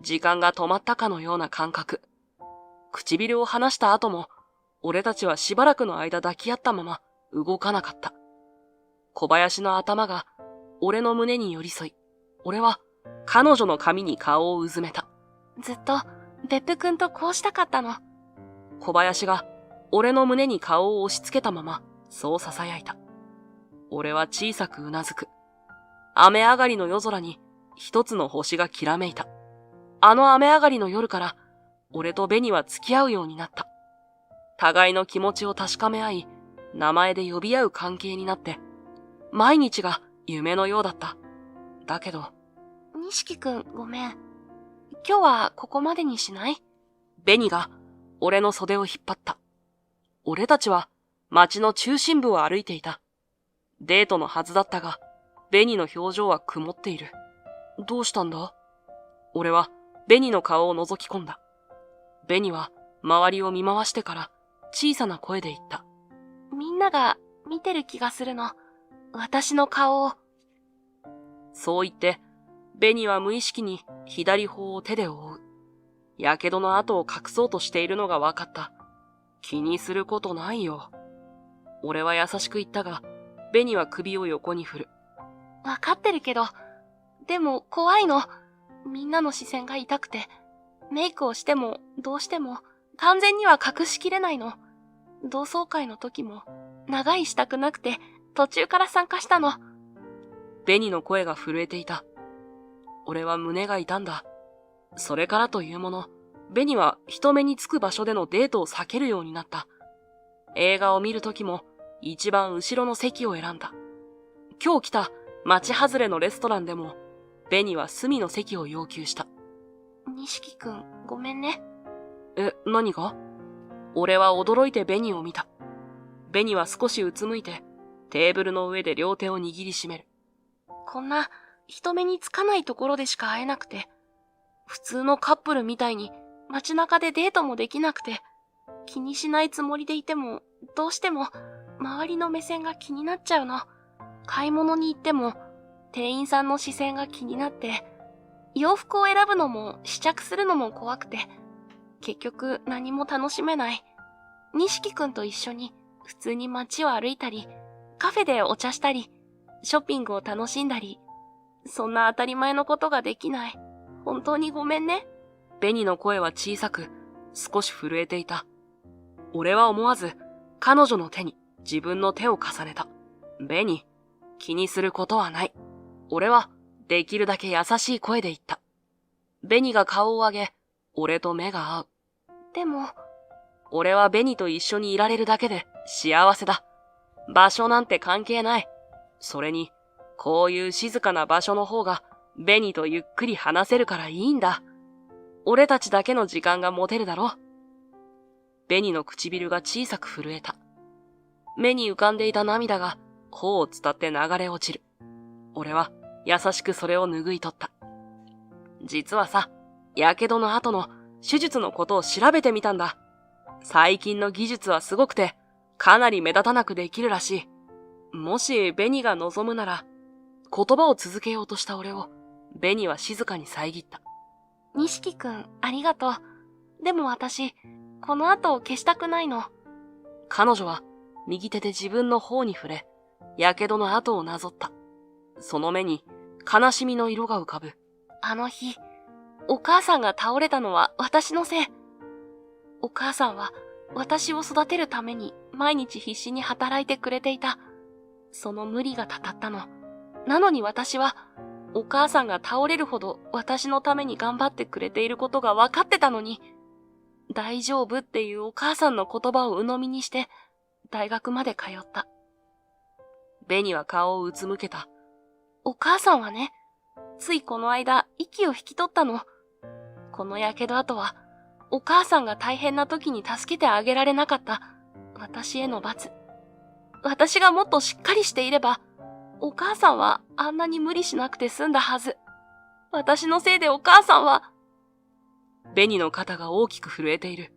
時間が止まったかのような感覚。唇を離した後も、俺たちはしばらくの間抱き合ったまま動かなかった。小林の頭が俺の胸に寄り添い、俺は彼女の髪に顔をうずめた。ずっと別府くんとこうしたかったの。小林が俺の胸に顔を押し付けたまま、そう囁いた。俺は小さくうなずく。雨上がりの夜空に一つの星がきらめいた。あの雨上がりの夜から、俺と紅は付き合うようになった。互いの気持ちを確かめ合い、名前で呼び合う関係になって、毎日が夢のようだった。だけど、錦くんごめん。今日はここまでにしない？紅が俺の袖を引っ張った。俺たちは街の中心部を歩いていた。デートのはずだったが、紅の表情は曇っている。どうしたんだ？俺は紅の顔を覗き込んだ。紅は周りを見回してから小さな声で言った。みんなが見てる気がするの。私の顔を。そう言って、ベニは無意識に左頬を手で覆う。やけどの跡を隠そうとしているのがわかった。気にすることないよ。俺は優しく言ったが、ベニは首を横に振る。わかってるけど、でも怖いの。みんなの視線が痛くて、メイクをしてもどうしても完全には隠しきれないの。同窓会の時も長居したくなくて途中から参加したの。ベニの声が震えていた。俺は胸が痛んだ。それからというもの、ベニは人目につく場所でのデートを避けるようになった。映画を見る時も一番後ろの席を選んだ。今日来た町外れのレストランでも、ベニは隅の席を要求した。錦くん、ごめんね。何が？俺は驚いてベニを見た。ベニは少しうつむいて、テーブルの上で両手を握りしめる。こんな人目につかないところでしか会えなくて、普通のカップルみたいに街中でデートもできなくて、気にしないつもりでいても、どうしても周りの目線が気になっちゃうの。買い物に行っても、店員さんの視線が気になって、洋服を選ぶのも試着するのも怖くて、結局何も楽しめない。錦くんと一緒に普通に街を歩いたり、カフェでお茶したり、ショッピングを楽しんだり、そんな当たり前のことができない。本当にごめんね。ベニの声は小さく、少し震えていた。俺は思わず、彼女の手に自分の手を重ねた。ベニ、気にすることはない。俺は、できるだけ優しい声で言った。ベニが顔を上げ、俺と目が合う。でも、俺はベニと一緒にいられるだけで幸せだ。場所なんて関係ない。それに、こういう静かな場所の方が、ベニとゆっくり話せるからいいんだ。俺たちだけの時間が持てるだろ。ベニの唇が小さく震えた。目に浮かんでいた涙が頬を伝って流れ落ちる。俺は優しくそれを拭い取った。実はさ、やけどの後の手術のことを調べてみたんだ。最近の技術はすごくて、かなり目立たなくできるらしい。もしベニが望むなら、言葉を続けようとした俺を、ベニは静かに遮った。錦くん、ありがとう。でも私、この後を消したくないの。彼女は右手で自分の頬に触れ、やけどの跡をなぞった。その目に悲しみの色が浮かぶ。あの日、お母さんが倒れたのは私のせい。お母さんは私を育てるために毎日必死に働いてくれていた。その無理がたたったの。なのに私は、お母さんが倒れるほど私のために頑張ってくれていることが分かってたのに、大丈夫っていうお母さんの言葉を鵜呑みにして、大学まで通った。ベニは顔をうつむけた。お母さんはね、ついこの間息を引き取ったの。このやけど跡は、お母さんが大変な時に助けてあげられなかった私への罰。私がもっとしっかりしていれば、お母さんはあんなに無理しなくて済んだはず。私のせいでお母さんは。ベニの肩が大きく震えている。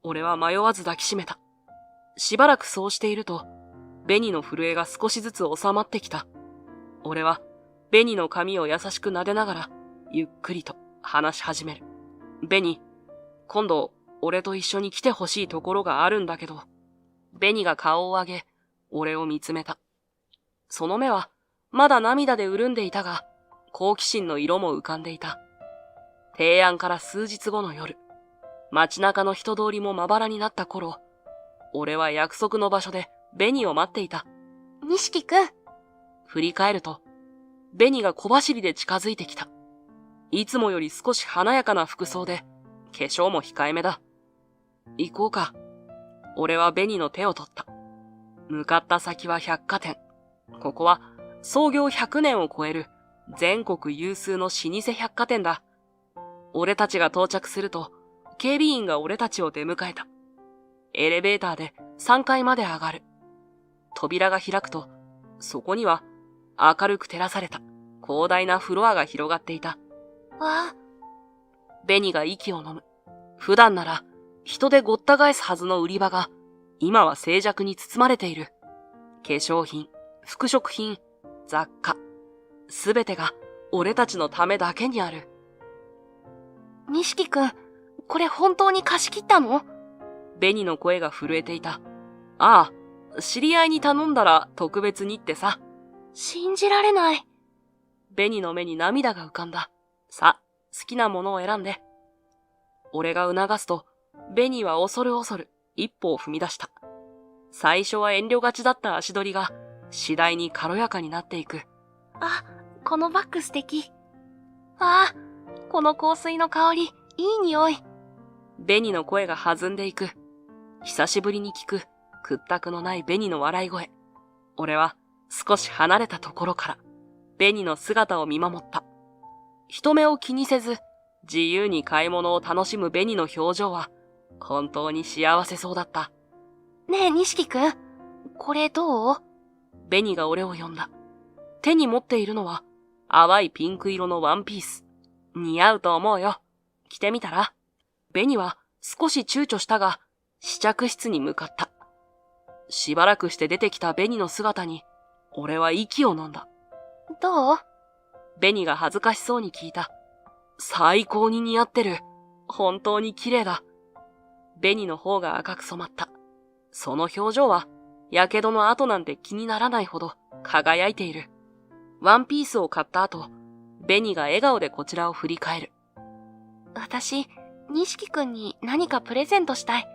俺は迷わず抱きしめた。しばらくそうしていると、ベニの震えが少しずつ収まってきた。俺は、ベニの髪を優しく撫でながら、ゆっくりと話し始める。ベニ、今度、俺と一緒に来てほしいところがあるんだけど、ベニが顔を上げ、俺を見つめた。その目は、まだ涙で潤んでいたが、好奇心の色も浮かんでいた。提案から数日後の夜、街中の人通りもまばらになった頃、俺は約束の場所でベニを待っていた。錦くん。振り返ると、ベニが小走りで近づいてきた。いつもより少し華やかな服装で、化粧も控えめだ。行こうか。俺はベニの手を取った。向かった先は百貨店。ここは創業100年を超える全国有数の老舗百貨店だ。俺たちが到着すると、警備員が俺たちを出迎えた。エレベーターで3階まで上がる。扉が開くと、そこには明るく照らされた広大なフロアが広がっていた。わあ。ベニが息を飲む。普段なら人でごった返すはずの売り場が、今は静寂に包まれている。化粧品、服飾品、雑貨、すべてが俺たちのためだけにある。錦くん、これ本当に貸し切ったの？ベニの声が震えていた。ああ、知り合いに頼んだら特別にってさ。信じられない。ベニの目に涙が浮かんだ。さ、好きなものを選んで。俺が促すと、ベニは恐る恐る一歩を踏み出した。最初は遠慮がちだった足取りが、次第に軽やかになっていく。あ、このバッグ素敵。ああ、この香水の香り、いい匂い。ベニの声が弾んでいく。久しぶりに聞く、屈託のないベニの笑い声。俺は少し離れたところから、ベニの姿を見守った。人目を気にせず、自由に買い物を楽しむベニの表情は、本当に幸せそうだった。ねえ、錦くん、これどう？ベニが俺を呼んだ。手に持っているのは、淡いピンク色のワンピース。似合うと思うよ。着てみたら？ベニは少し躊躇したが、試着室に向かった。しばらくして出てきたベニの姿に、俺は息を飲んだ。どう？ベニが恥ずかしそうに聞いた。最高に似合ってる。本当に綺麗だ。ベニの方が赤く染まった。その表情は、火傷の跡なんて気にならないほど輝いている。ワンピースを買った後、ベニが笑顔でこちらを振り返る。私、錦くんに何かプレゼントしたい。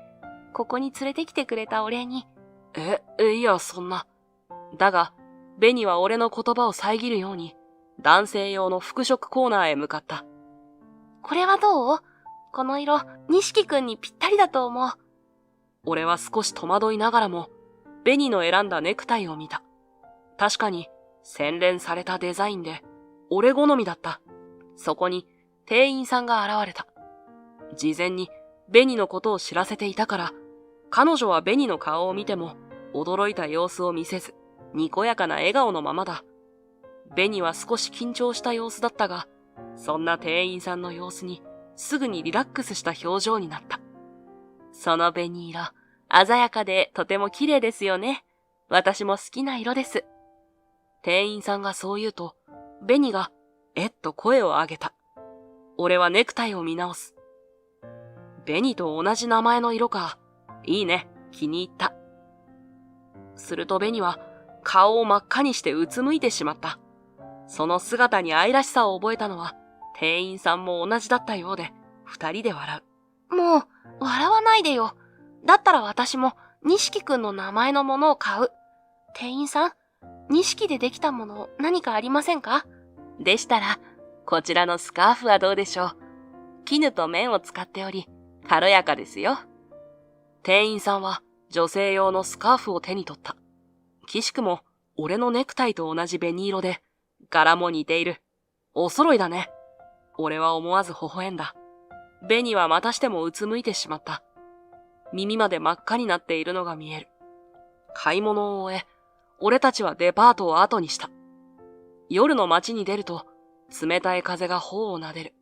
ここに連れてきてくれたお礼に。いや、そんな。だが、ベニは俺の言葉を遮るように、男性用の服飾コーナーへ向かった。これはどう？この色、錦くんにぴったりだと思う。俺は少し戸惑いながらも、ベニの選んだネクタイを見た。確かに、洗練されたデザインで、俺好みだった。そこに、店員さんが現れた。事前に、ベニのことを知らせていたから、彼女はベニの顔を見ても、驚いた様子を見せず、にこやかな笑顔のままだ。ベニは少し緊張した様子だったが、そんな店員さんの様子に、すぐにリラックスした表情になった。その紅色、鮮やかでとても綺麗ですよね。私も好きな色です。店員さんがそう言うと、ベニが、と声を上げた。俺はネクタイを見直す。ベニと同じ名前の色か。いいね、気に入った。するとベニは、顔を真っ赤にしてうつむいてしまった。その姿に愛らしさを覚えたのは、店員さんも同じだったようで、二人で笑う。もう、笑わないでよ。だったら私も、錦くんの名前のものを買う。店員さん、錦でできたもの何かありませんか？でしたら、こちらのスカーフはどうでしょう。絹と綿を使っており、軽やかですよ。店員さんは女性用のスカーフを手に取った。きしくも、俺のネクタイと同じ紅色で、柄も似ている。お揃いだね。俺は思わず微笑んだ。ベニはまたしてもうつむいてしまった。耳まで真っ赤になっているのが見える。買い物を終え、俺たちはデパートを後にした。夜の街に出ると、冷たい風が頬を撫でる。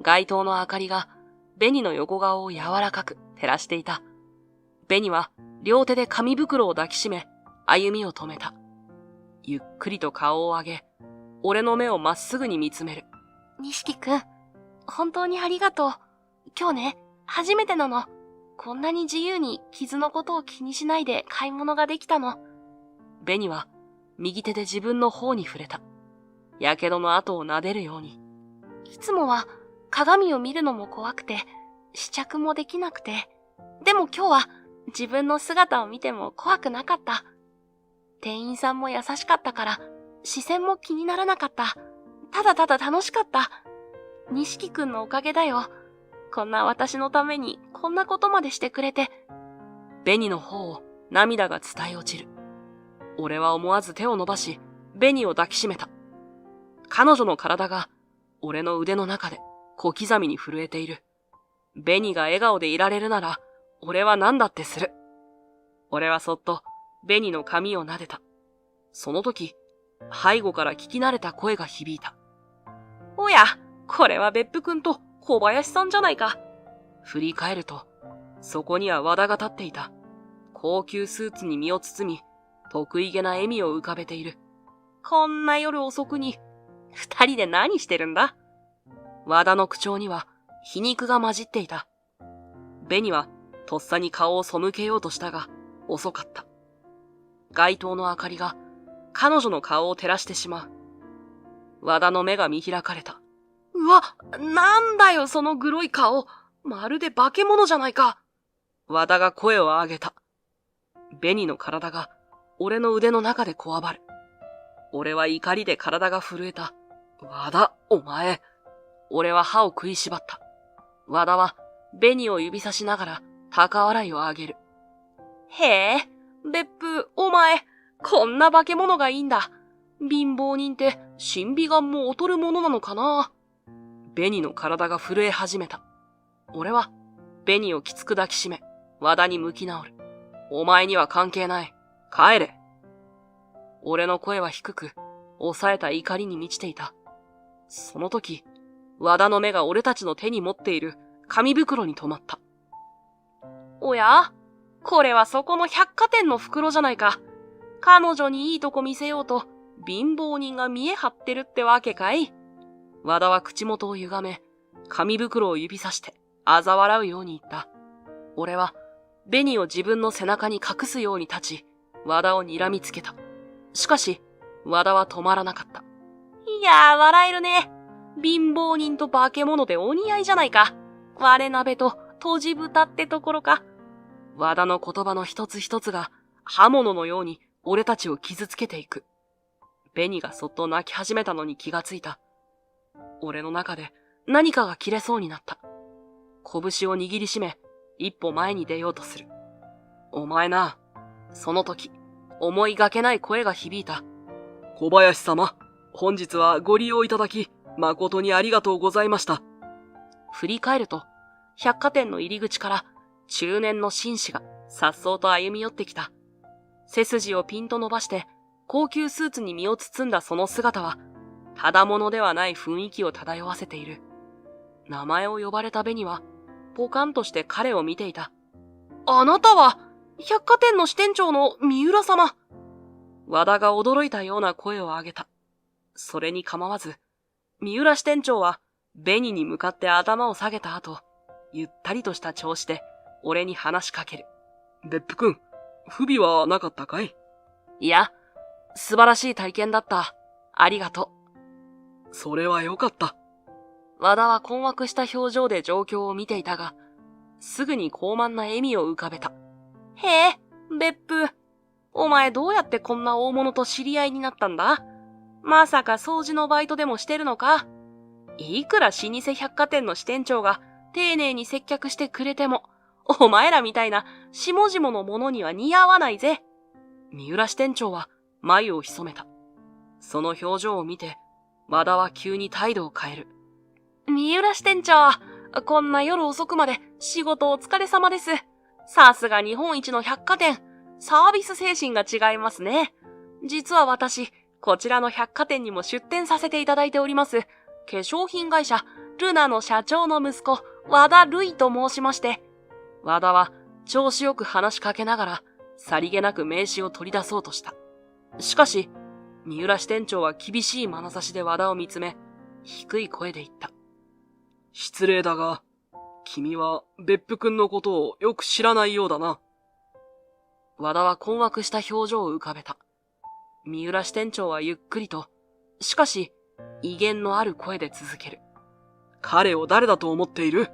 街灯の明かりが、ベニの横顔を柔らかく照らしていた。ベニは両手で紙袋を抱きしめ、歩みを止めた。ゆっくりと顔を上げ、俺の目をまっすぐに見つめる。錦くん、本当にありがとう。今日ね、初めてなの。こんなに自由に傷のことを気にしないで買い物ができたの。ベニは右手で自分の方に触れた。やけどの跡を撫でるように。いつもは鏡を見るのも怖くて、試着もできなくて。でも今日は自分の姿を見ても怖くなかった。店員さんも優しかったから、視線も気にならなかった。ただただ楽しかった。錦くんのおかげだよ。こんな私のためにこんなことまでしてくれて。ベニの方を涙が伝え落ちる。俺は思わず手を伸ばし、ベニを抱きしめた。彼女の体が俺の腕の中で小刻みに震えている。ベニが笑顔でいられるなら、俺は何だってする。俺はそっとベニの髪を撫でた。その時、背後から聞き慣れた声が響いた。おや、これは別府くんと小林さんじゃないか。振り返ると、そこには和田が立っていた。高級スーツに身を包み、得意げな笑みを浮かべている。こんな夜遅くに、二人で何してるんだ？和田の口調には皮肉が混じっていた。紅はとっさに顔を背けようとしたが、遅かった。街灯の明かりが彼女の顔を照らしてしまう。和田の目が見開かれた。うわ、なんだよそのグロい顔。まるで化け物じゃないか。和田が声を上げた。紅の体が俺の腕の中でこわばる。俺は怒りで体が震えた。和田、お前。俺は歯を食いしばった。和田は紅を指さしながら高笑いを上げる。へえ、別府、お前、こんな化け物がいいんだ。貧乏人って審美眼も劣るものなのかな。紅の体が震え始めた。俺は紅をきつく抱きしめ、和田に向き直る。お前には関係ない。帰れ。俺の声は低く、抑えた怒りに満ちていた。その時、和田の目が俺たちの手に持っている紙袋に止まった。おや？これはそこの百貨店の袋じゃないか。彼女にいいとこ見せようと、貧乏人が見え張ってるってわけかい。和田は口元を歪め、紙袋を指さして、嘲笑うように言った。俺は、紅を自分の背中に隠すように立ち、和田を睨みつけた。しかし、和田は止まらなかった。いやー、笑えるね。貧乏人と化け物でお似合いじゃないか。割れ鍋ととじ豚ってところか。和田の言葉の一つ一つが、刃物のように俺たちを傷つけていく。紅がそっと泣き始めたのに気がついた。俺の中で何かが切れそうになった。拳を握りしめ、一歩前に出ようとする。お前な。その時、思いがけない声が響いた。小林様、本日はご利用いただき、誠にありがとうございました。振り返ると、百貨店の入り口から中年の紳士が颯爽と歩み寄ってきた。背筋をピンと伸ばして、高級スーツに身を包んだその姿は、ただものではない雰囲気を漂わせている。名前を呼ばれた紅は、ポカンとして彼を見ていた。あなたは、百貨店の支店長の三浦様。和田が驚いたような声を上げた。それに構わず、三浦支店長は、紅に向かって頭を下げた後、ゆったりとした調子で、俺に話しかける。別府くん、不備はなかったかい？いや、素晴らしい体験だった。ありがとう。それはよかった。和田は困惑した表情で状況を見ていたが、すぐに高慢な笑みを浮かべた。へえ、別府。お前どうやってこんな大物と知り合いになったんだ？まさか掃除のバイトでもしてるのか？いくら老舗百貨店の支店長が丁寧に接客してくれても、お前らみたいな下々の者には似合わないぜ。三浦支店長は眉を潜めた。その表情を見て、和田は急に態度を変える。三浦支店長、こんな夜遅くまで仕事お疲れ様です。さすが日本一の百貨店、サービス精神が違いますね。実は私、こちらの百貨店にも出店させていただいております。化粧品会社、ルナの社長の息子、和田瑠衣と申しまして。和田は調子よく話しかけながら、さりげなく名刺を取り出そうとした。しかし、三浦支店長は厳しい眼差しで和田を見つめ、低い声で言った。失礼だが、君は別府くんのことをよく知らないようだな。和田は困惑した表情を浮かべた。三浦支店長はゆっくりと、しかし、威厳のある声で続ける。彼を誰だと思っている？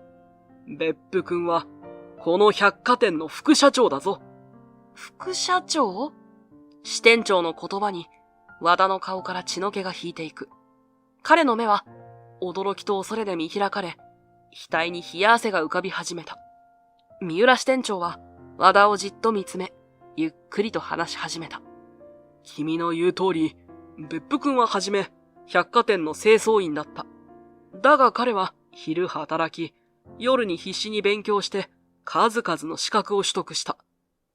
別府くんは、この百貨店の副社長だぞ。副社長？支店長の言葉に、和田の顔から血の気が引いていく。彼の目は、驚きと恐れで見開かれ、額に冷や汗が浮かび始めた。三浦支店長は、和田をじっと見つめ、ゆっくりと話し始めた。君の言う通り、別府くんははじめ、百貨店の清掃員だった。だが彼は、昼働き、夜に必死に勉強して、数々の資格を取得した。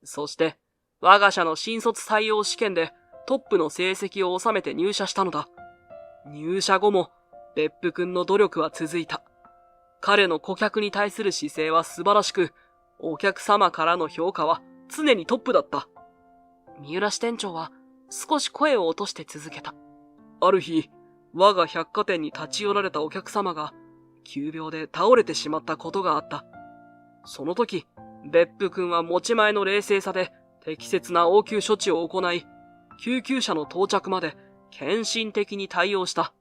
そして、我が社の新卒採用試験でトップの成績を収めて入社したのだ。入社後も、別府くんの努力は続いた。彼の顧客に対する姿勢は素晴らしく、お客様からの評価は常にトップだった。三浦支店長は少し声を落として続けた。ある日、我が百貨店に立ち寄られたお客様が急病で倒れてしまったことがあった。その時、別府くんは持ち前の冷静さで適切な応急処置を行い、救急車の到着まで献身的に対応した。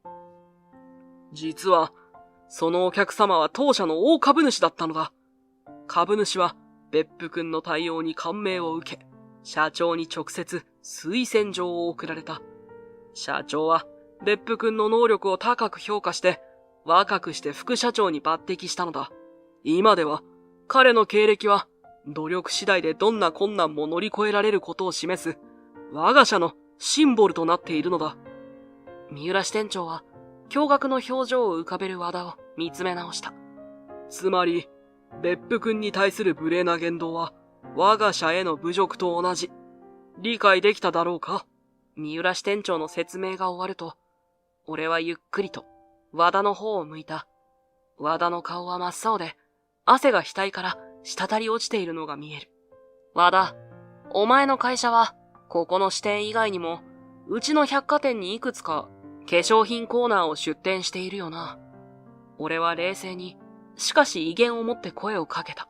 実は、そのお客様は当社の大株主だったのだ。株主は別府くんの対応に感銘を受け、社長に直接推薦状を送られた。社長は別府くんの能力を高く評価して、若くして副社長に抜擢したのだ。今では彼の経歴は努力次第でどんな困難も乗り越えられることを示す我が社のシンボルとなっているのだ。三浦支店長は驚愕の表情を浮かべる和田を見つめ直した。つまり、別府くんに対する無礼な言動は我が社への侮辱と同じ。理解できただろうか？三浦支店長の説明が終わると、俺はゆっくりと和田の方を向いた。和田の顔は真っ青で、汗が額から滴り落ちているのが見える。和田、お前の会社は、ここの支店以外にも、うちの百貨店にいくつか化粧品コーナーを出店しているよな。俺は冷静に、しかし威厳を持って声をかけた。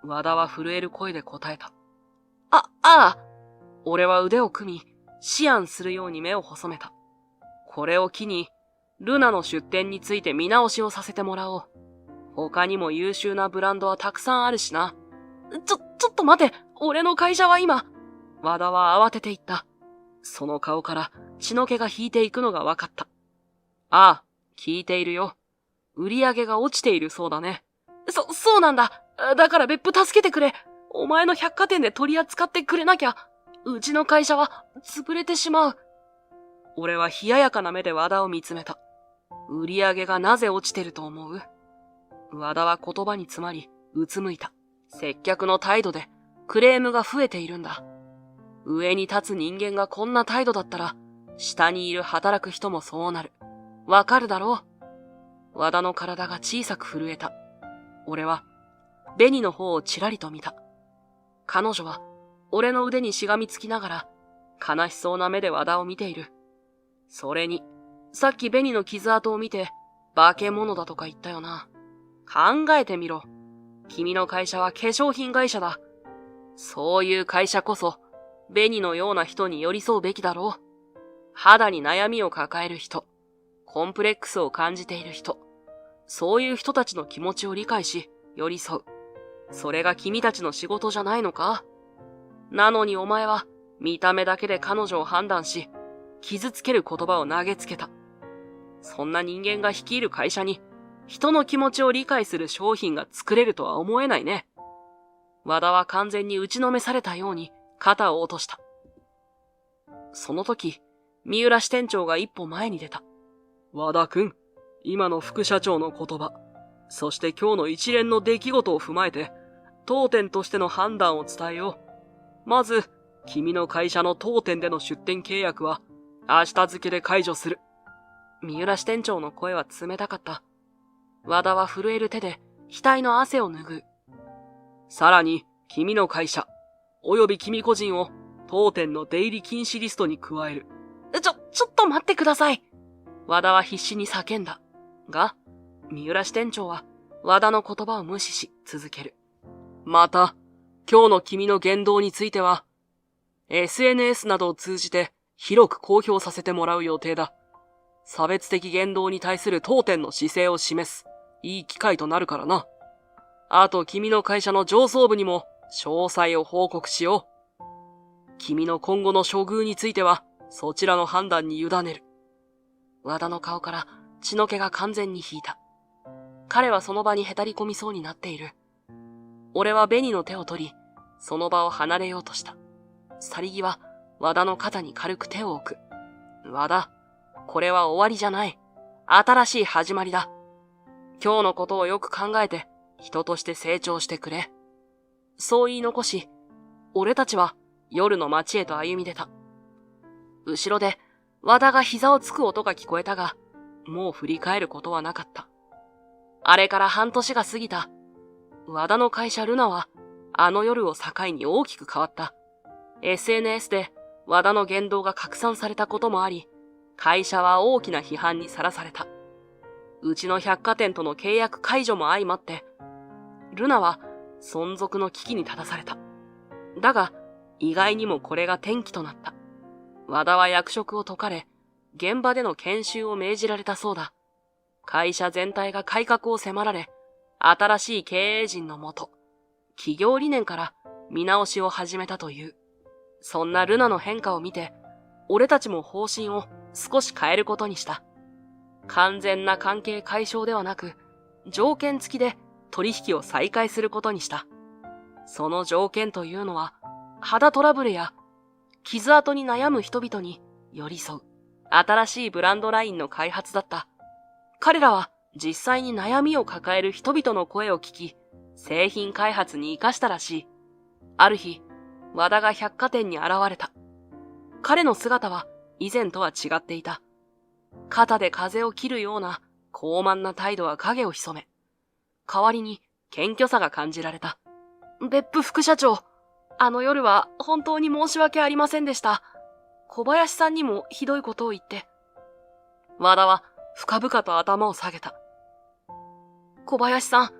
和田は震える声で答えた。ああ。俺は腕を組み、思案するように目を細めた。これを機に、ルナの出店について見直しをさせてもらおう。他にも優秀なブランドはたくさんあるしな。ちょっと待て。俺の会社は今。和田は慌てて言った。その顔から血の気が引いていくのが分かった。ああ、聞いているよ。売り上げが落ちているそうだね。そうなんだ。だから別府助けてくれ。お前の百貨店で取り扱ってくれなきゃ。うちの会社は潰れてしまう。俺は冷ややかな目で和田を見つめた。売り上げがなぜ落ちてると思う？和田は言葉に詰まり、うつむいた。接客の態度でクレームが増えているんだ。上に立つ人間がこんな態度だったら、下にいる働く人もそうなる。わかるだろう？和田の体が小さく震えた。俺は、紅の方をちらりと見た。彼女は、俺の腕にしがみつきながら、悲しそうな目で和田を見ている。それに、さっき紅の傷跡を見て、化け物だとか言ったよな。考えてみろ。君の会社は化粧品会社だ。そういう会社こそ、紅のような人に寄り添うべきだろう。肌に悩みを抱える人、コンプレックスを感じている人、そういう人たちの気持ちを理解し、寄り添う。それが君たちの仕事じゃないのか？なのにお前は、見た目だけで彼女を判断し、傷つける言葉を投げつけた。そんな人間が率いる会社に、人の気持ちを理解する商品が作れるとは思えないね。和田は完全に打ちのめされたように肩を落とした。その時、三浦支店長が一歩前に出た。和田くん、今の副社長の言葉、そして今日の一連の出来事を踏まえて、当店としての判断を伝えよう。まず、君の会社の当店での出店契約は、明日付で解除する。三浦支店長の声は冷たかった。和田は震える手で額の汗を拭う。さらに、君の会社、および君個人を当店の出入り禁止リストに加える。ちょっと待ってください。和田は必死に叫んだ。が、三浦支店長は和田の言葉を無視し続ける。また、今日の君の言動については、SNS などを通じて広く公表させてもらう予定だ。差別的言動に対する当店の姿勢を示す、いい機会となるからな。あと君の会社の上層部にも詳細を報告しよう。君の今後の処遇については、そちらの判断に委ねる。和田の顔から血の気が完全に引いた。彼はその場にへたり込みそうになっている。俺は紅の手を取り、その場を離れようとした。去り際、和田の肩に軽く手を置く。和田、これは終わりじゃない。新しい始まりだ。今日のことをよく考えて、人として成長してくれ。そう言い残し、俺たちは夜の街へと歩み出た。後ろで和田が膝をつく音が聞こえたが、もう振り返ることはなかった。あれから半年が過ぎた。和田の会社ルナは、あの夜を境に大きく変わった。SNS で和田の言動が拡散されたこともあり、会社は大きな批判にさらされた。うちの百貨店との契約解除も相まって、ルナは存続の危機に立たされた。だが、意外にもこれが転機となった。和田は役職を解かれ、現場での研修を命じられたそうだ。会社全体が改革を迫られ、新しい経営陣のもと、企業理念から見直しを始めたという。そんなルナの変化を見て、俺たちも方針を少し変えることにした。完全な関係解消ではなく、条件付きで取引を再開することにした。その条件というのは、肌トラブルや傷跡に悩む人々に寄り添う新しいブランドラインの開発だった。彼らは実際に悩みを抱える人々の声を聞き、製品開発に活かしたらしい。ある日、和田が百貨店に現れた。彼の姿は以前とは違っていた。肩で風を切るような高慢な態度は影を潜め、代わりに謙虚さが感じられた。別府副社長、あの夜は本当に申し訳ありませんでした。小林さんにもひどいことを言って。和田は深々と頭を下げた。小林さん、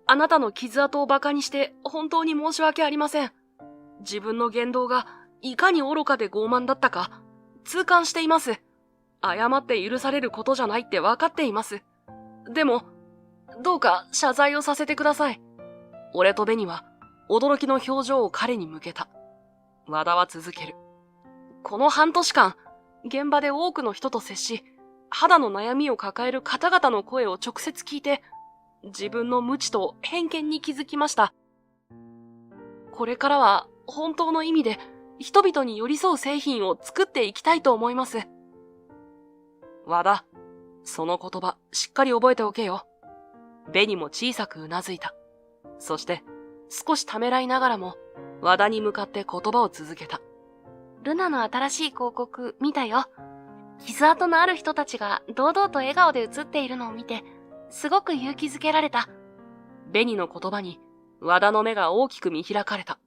あなたの傷跡を馬鹿にして本当に申し訳ありません。自分の言動がいかに愚かで傲慢だったか痛感しています。謝って許されることじゃないって分かっています。でも、どうか謝罪をさせてください。俺と紅は驚きの表情を彼に向けた。和田は続ける。この半年間、現場で多くの人と接し、肌の悩みを抱える方々の声を直接聞いて、自分の無知と偏見に気づきました。これからは本当の意味で人々に寄り添う製品を作っていきたいと思います。和田、その言葉しっかり覚えておけよ。紅も小さくうなずいた。そして少しためらいながらも和田に向かって言葉を続けた。ルナの新しい広告見たよ。傷跡のある人たちが堂々と笑顔で写っているのを見て、すごく勇気づけられた。紅の言葉に和田の目が大きく見開かれた。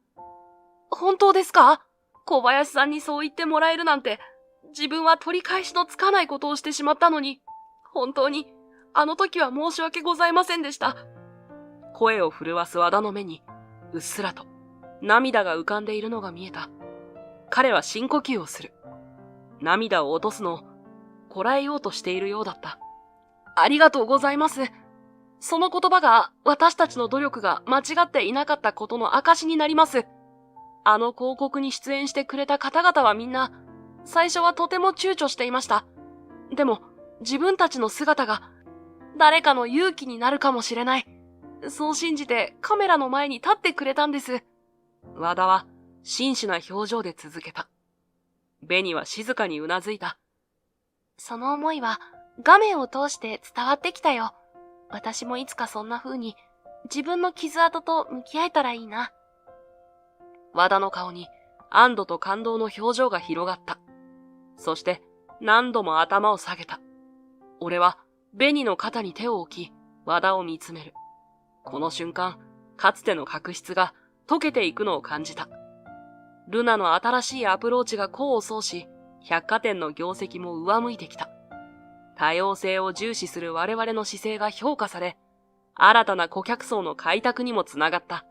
本当ですか？小林さんにそう言ってもらえるなんて、自分は取り返しのつかないことをしてしまったのに、本当にあの時は申し訳ございませんでした。声を震わす和田の目に、うっすらと涙が浮かんでいるのが見えた。彼は深呼吸をする。涙を落とすのをこらえようとしているようだった。ありがとうございます。その言葉が私たちの努力が間違っていなかったことの証になります。あの広告に出演してくれた方々はみんな、最初はとても躊躇していました。でも、自分たちの姿が誰かの勇気になるかもしれない。そう信じてカメラの前に立ってくれたんです。和田は真摯な表情で続けた。紅は静かにうなずいた。その思いは画面を通して伝わってきたよ。私もいつかそんな風に自分の傷跡と向き合えたらいいな。和田の顔に安堵と感動の表情が広がった。そして何度も頭を下げた。俺は紅の肩に手を置き、和田を見つめる。この瞬間、かつての確執が溶けていくのを感じた。ルナの新しいアプローチが功を奏し、百貨店の業績も上向いてきた。多様性を重視する我々の姿勢が評価され、新たな顧客層の開拓にもつながった。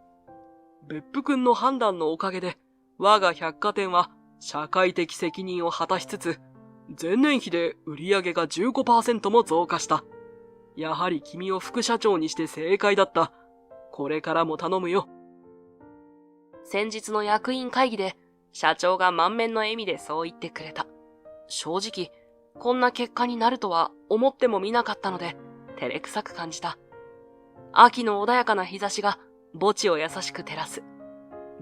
別府君の判断のおかげで、我が百貨店は社会的責任を果たしつつ、前年比で売上が 15% も増加した。やはり君を副社長にして正解だった。これからも頼むよ。先日の役員会議で社長が満面の笑みでそう言ってくれた。正直、こんな結果になるとは思ってもみなかったので、照れくさく感じた。秋の穏やかな日差しが墓地を優しく照らす。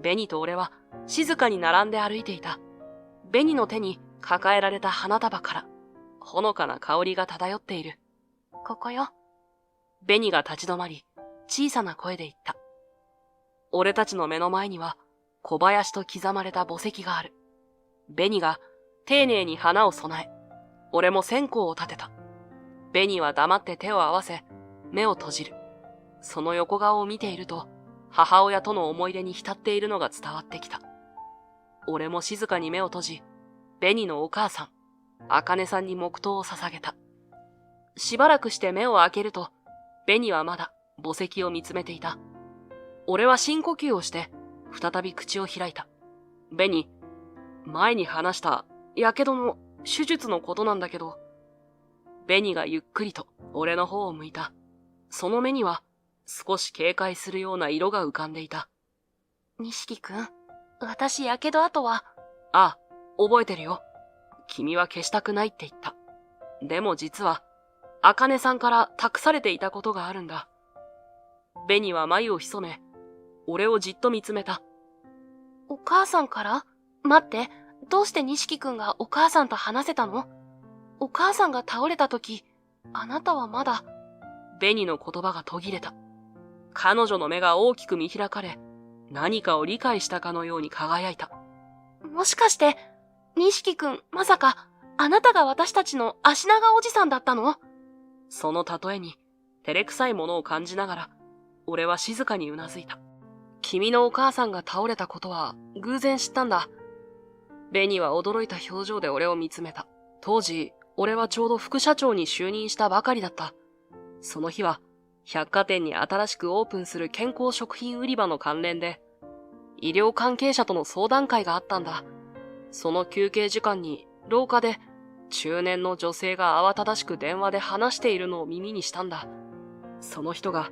紅と俺は静かに並んで歩いていた。紅の手に抱えられた花束から、ほのかな香りが漂っている。ここよ。紅が立ち止まり、小さな声で言った。俺たちの目の前には、小林と刻まれた墓石がある。紅が丁寧に花を供え、俺も線香を立てた。紅は黙って手を合わせ、目を閉じる。その横顔を見ていると、母親との思い出に浸っているのが伝わってきた。俺も静かに目を閉じ、紅のお母さん、茜さんに黙祷を捧げた。しばらくして目を開けると、紅はまだ墓石を見つめていた。俺は深呼吸をして、再び口を開いた。紅、前に話した、やけどの手術のことなんだけど、紅がゆっくりと俺の方を向いた。その目には少し警戒するような色が浮かんでいた。錦くん、私やけど跡は、ああ、覚えてるよ。君は消したくないって言った。でも実は、茜さんから託されていたことがあるんだ。紅は眉を潜め、俺をじっと見つめた。お母さんから？待って、どうして錦くんがお母さんと話せたの？お母さんが倒れた時、あなたはまだ…紅の言葉が途切れた。彼女の目が大きく見開かれ、何かを理解したかのように輝いた。もしかして、錦くん、まさか、あなたが私たちの足長おじさんだったの？その例えに、照れくさいものを感じながら、俺は静かにうなずいた。君のお母さんが倒れたことは、偶然知ったんだ。紅は驚いた表情で俺を見つめた。当時、俺はちょうど副社長に就任したばかりだった。その日は、百貨店に新しくオープンする健康食品売り場の関連で、医療関係者との相談会があったんだ。その休憩時間に廊下で中年の女性が慌ただしく電話で話しているのを耳にしたんだ。その人が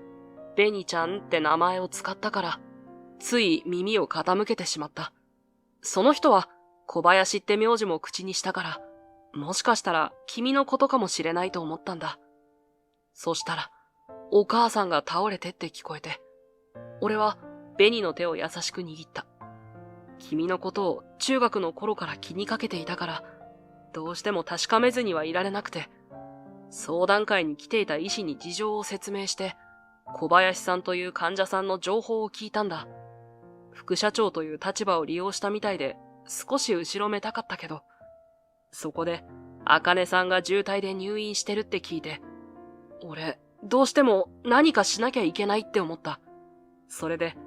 紅ちゃんって名前を使ったから、つい耳を傾けてしまった。その人は小林って名字も口にしたから、もしかしたら君のことかもしれないと思ったんだ。そしたら、お母さんが倒れてって聞こえて、俺は紅の手を優しく握った。君のことを中学の頃から気にかけていたから、どうしても確かめずにはいられなくて、相談会に来ていた医師に事情を説明して、小林さんという患者さんの情報を聞いたんだ。副社長という立場を利用したみたいで、少し後ろめたかったけど、そこで、茜さんが重体で入院してるって聞いて、俺、どうしても何かしなきゃいけないって思った。それで、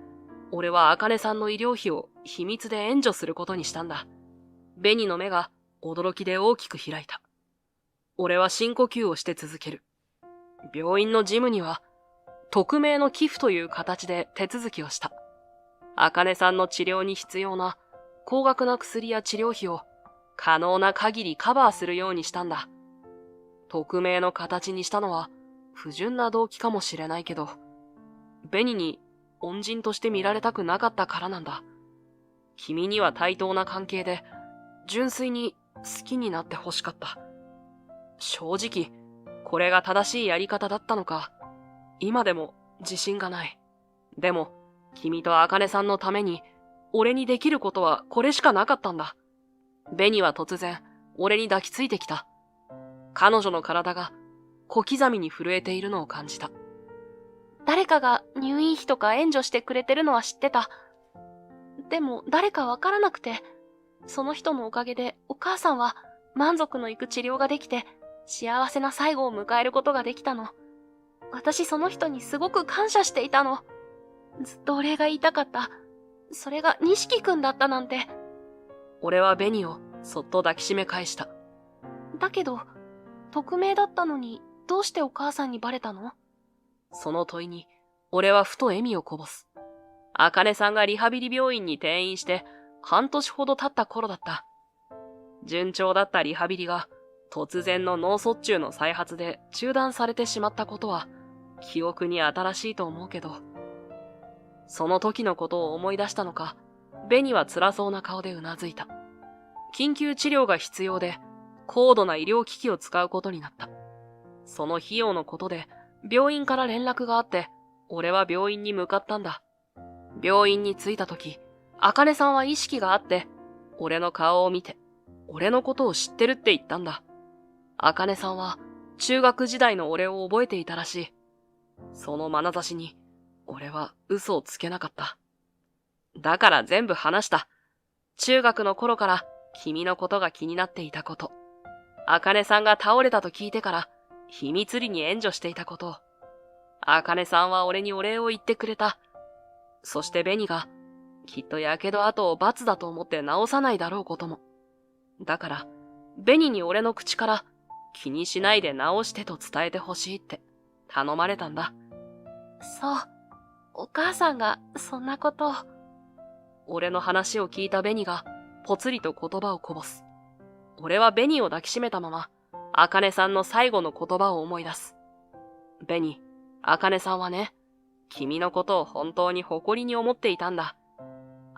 俺は茜さんの医療費を秘密で援助することにしたんだ。紅の目が驚きで大きく開いた。俺は深呼吸をして続ける。病院の事務には、匿名の寄付という形で手続きをした。茜さんの治療に必要な高額な薬や治療費を可能な限りカバーするようにしたんだ。匿名の形にしたのは不純な動機かもしれないけど、紅に恩人として見られたくなかったからなんだ。君には対等な関係で、純粋に好きになって欲しかった。正直、これが正しいやり方だったのか、今でも自信がない。でも、君と茜さんのために、俺にできることはこれしかなかったんだ。紅は突然、俺に抱きついてきた。彼女の体が小刻みに震えているのを感じた。誰かが入院費とか援助してくれてるのは知ってた。でも誰かわからなくて、その人のおかげでお母さんは満足のいく治療ができて、幸せな最後を迎えることができたの。私その人にすごく感謝していたの。ずっとお礼が言いたかった。それが錦くんだったなんて。俺は紅をそっと抱きしめ返した。だけど、匿名だったのにどうしてお母さんにバレたの？その問いに、俺はふと笑みをこぼす。茜さんがリハビリ病院に転院して半年ほど経った頃だった。順調だったリハビリが突然の脳卒中の再発で中断されてしまったことは記憶に新しいと思うけど、その時のことを思い出したのか、紅は辛そうな顔でうなずいた。緊急治療が必要で高度な医療機器を使うことになった。その費用のことで病院から連絡があって、俺は病院に向かったんだ。病院に着いた時、茜さんは意識があって、俺の顔を見て、俺のことを知ってるって言ったんだ。茜さんは中学時代の俺を覚えていたらしい。その眼差しに、俺は嘘をつけなかった。だから全部話した。中学の頃から君のことが気になっていたこと。茜さんが倒れたと聞いてから、秘密裏に援助していたことを。あかねさんは俺にお礼を言ってくれた。そしてベニが、きっとやけど跡を罰だと思って治さないだろうことも。だから、ベニに俺の口から気にしないで治してと伝えてほしいって頼まれたんだ。そう。お母さんがそんなことを。俺の話を聞いたベニがぽつりと言葉をこぼす。俺はベニを抱きしめたまま、あかねさんの最後の言葉を思い出す。ベニ、あかねさんはね、君のことを本当に誇りに思っていたんだ。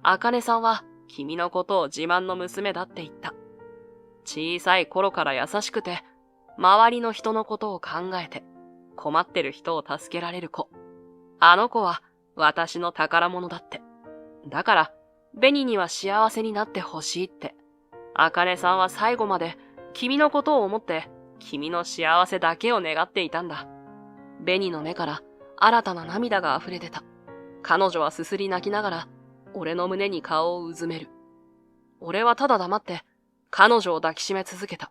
あかねさんは君のことを自慢の娘だって言った。小さい頃から優しくて、周りの人のことを考えて、困ってる人を助けられる子。あの子は私の宝物だって。だから、ベニには幸せになってほしいって。あかねさんは最後まで君のことを思って、君の幸せだけを願っていたんだ。ベニの目から新たな涙が溢れ出た。彼女はすすり泣きながら、俺の胸に顔をうずめる。俺はただ黙って、彼女を抱きしめ続けた。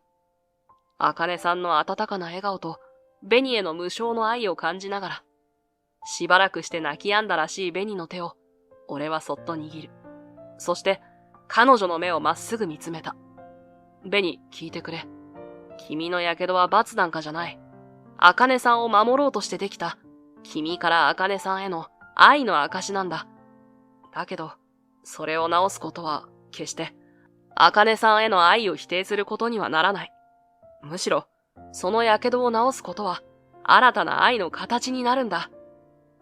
あかねさんの温かな笑顔と、ベニへの無償の愛を感じながら、しばらくして泣き止んだらしいベニの手を、俺はそっと握る。そして、彼女の目をまっすぐ見つめた。ベニ、聞いてくれ。君のやけどは罰なんかじゃない。あかねさんを守ろうとしてできた、君からあかねさんへの愛の証なんだ。だけど、それを直すことは、決して、あかねさんへの愛を否定することにはならない。むしろ、そのやけどを直すことは、新たな愛の形になるんだ。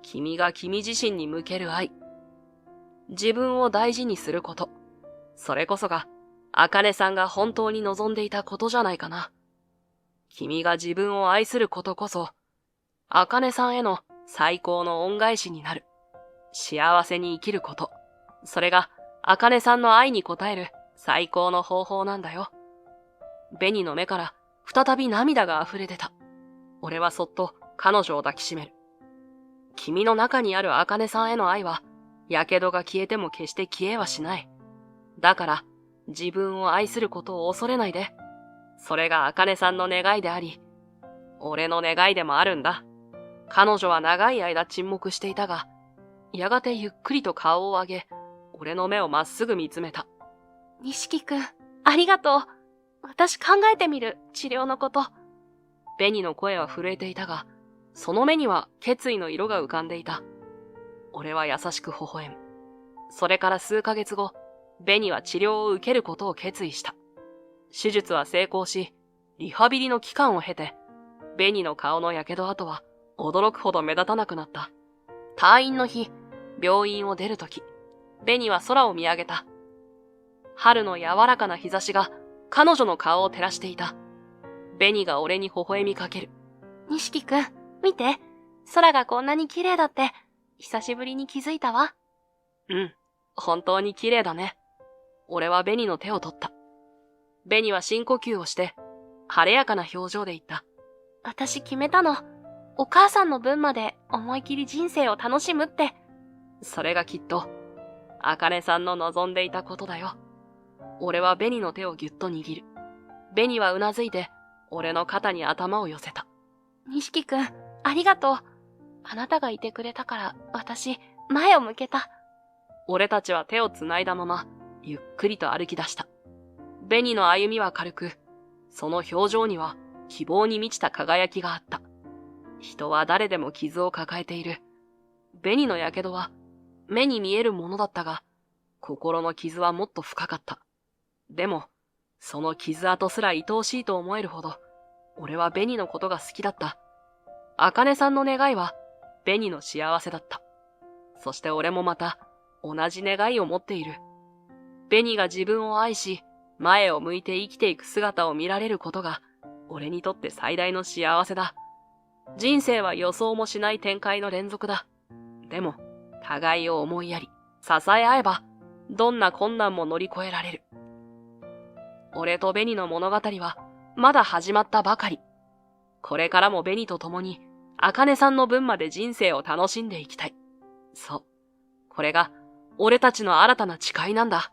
君が君自身に向ける愛。自分を大事にすること。それこそが、あかねさんが本当に望んでいたことじゃないかな。君が自分を愛することこそ、あかねさんへの最高の恩返しになる。幸せに生きること。それが、あかねさんの愛に応える最高の方法なんだよ。ベニの目から再び涙が溢れ出た。俺はそっと彼女を抱きしめる。君の中にあるあかねさんへの愛は、やけどが消えても決して消えはしない。だから、自分を愛することを恐れないで。それがあかねさんの願いであり、俺の願いでもあるんだ。彼女は長い間沈黙していたが、やがてゆっくりと顔を上げ、俺の目をまっすぐ見つめた。錦くん、ありがとう。私考えてみる、治療のこと。ベニの声は震えていたが、その目には決意の色が浮かんでいた。俺は優しく微笑む。それから数ヶ月後、ベニは治療を受けることを決意した。手術は成功し、リハビリの期間を経て、ベニの顔のやけど跡は驚くほど目立たなくなった。退院の日、病院を出るとき、ベニは空を見上げた。春の柔らかな日差しが彼女の顔を照らしていた。ベニが俺に微笑みかける。錦くん、見て。空がこんなに綺麗だって、久しぶりに気づいたわ。うん、本当に綺麗だね。俺はベニの手を取った。ベニは深呼吸をして、晴れやかな表情で言った。私決めたの。お母さんの分まで思い切り人生を楽しむって。それがきっと、あかねさんの望んでいたことだよ。俺はベニの手をぎゅっと握る。ベニはうなずいて、俺の肩に頭を寄せた。錦くん、ありがとう。あなたがいてくれたから、私、前を向けた。俺たちは手をつないだまま、ゆっくりと歩き出した。ベニの歩みは軽く、その表情には希望に満ちた輝きがあった。人は誰でも傷を抱えている。ベニのやけどは、目に見えるものだったが、心の傷はもっと深かった。でも、その傷跡すら愛おしいと思えるほど、俺はベニのことが好きだった。あかねさんの願いは、ベニの幸せだった。そして俺もまた、同じ願いを持っている。ベニが自分を愛し、前を向いて生きていく姿を見られることが、俺にとって最大の幸せだ。人生は予想もしない展開の連続だ。でも、互いを思いやり、支え合えば、どんな困難も乗り越えられる。俺とベニの物語は、まだ始まったばかり。これからもベニと共に、あかねさんの分まで人生を楽しんでいきたい。そう。これが、俺たちの新たな誓いなんだ。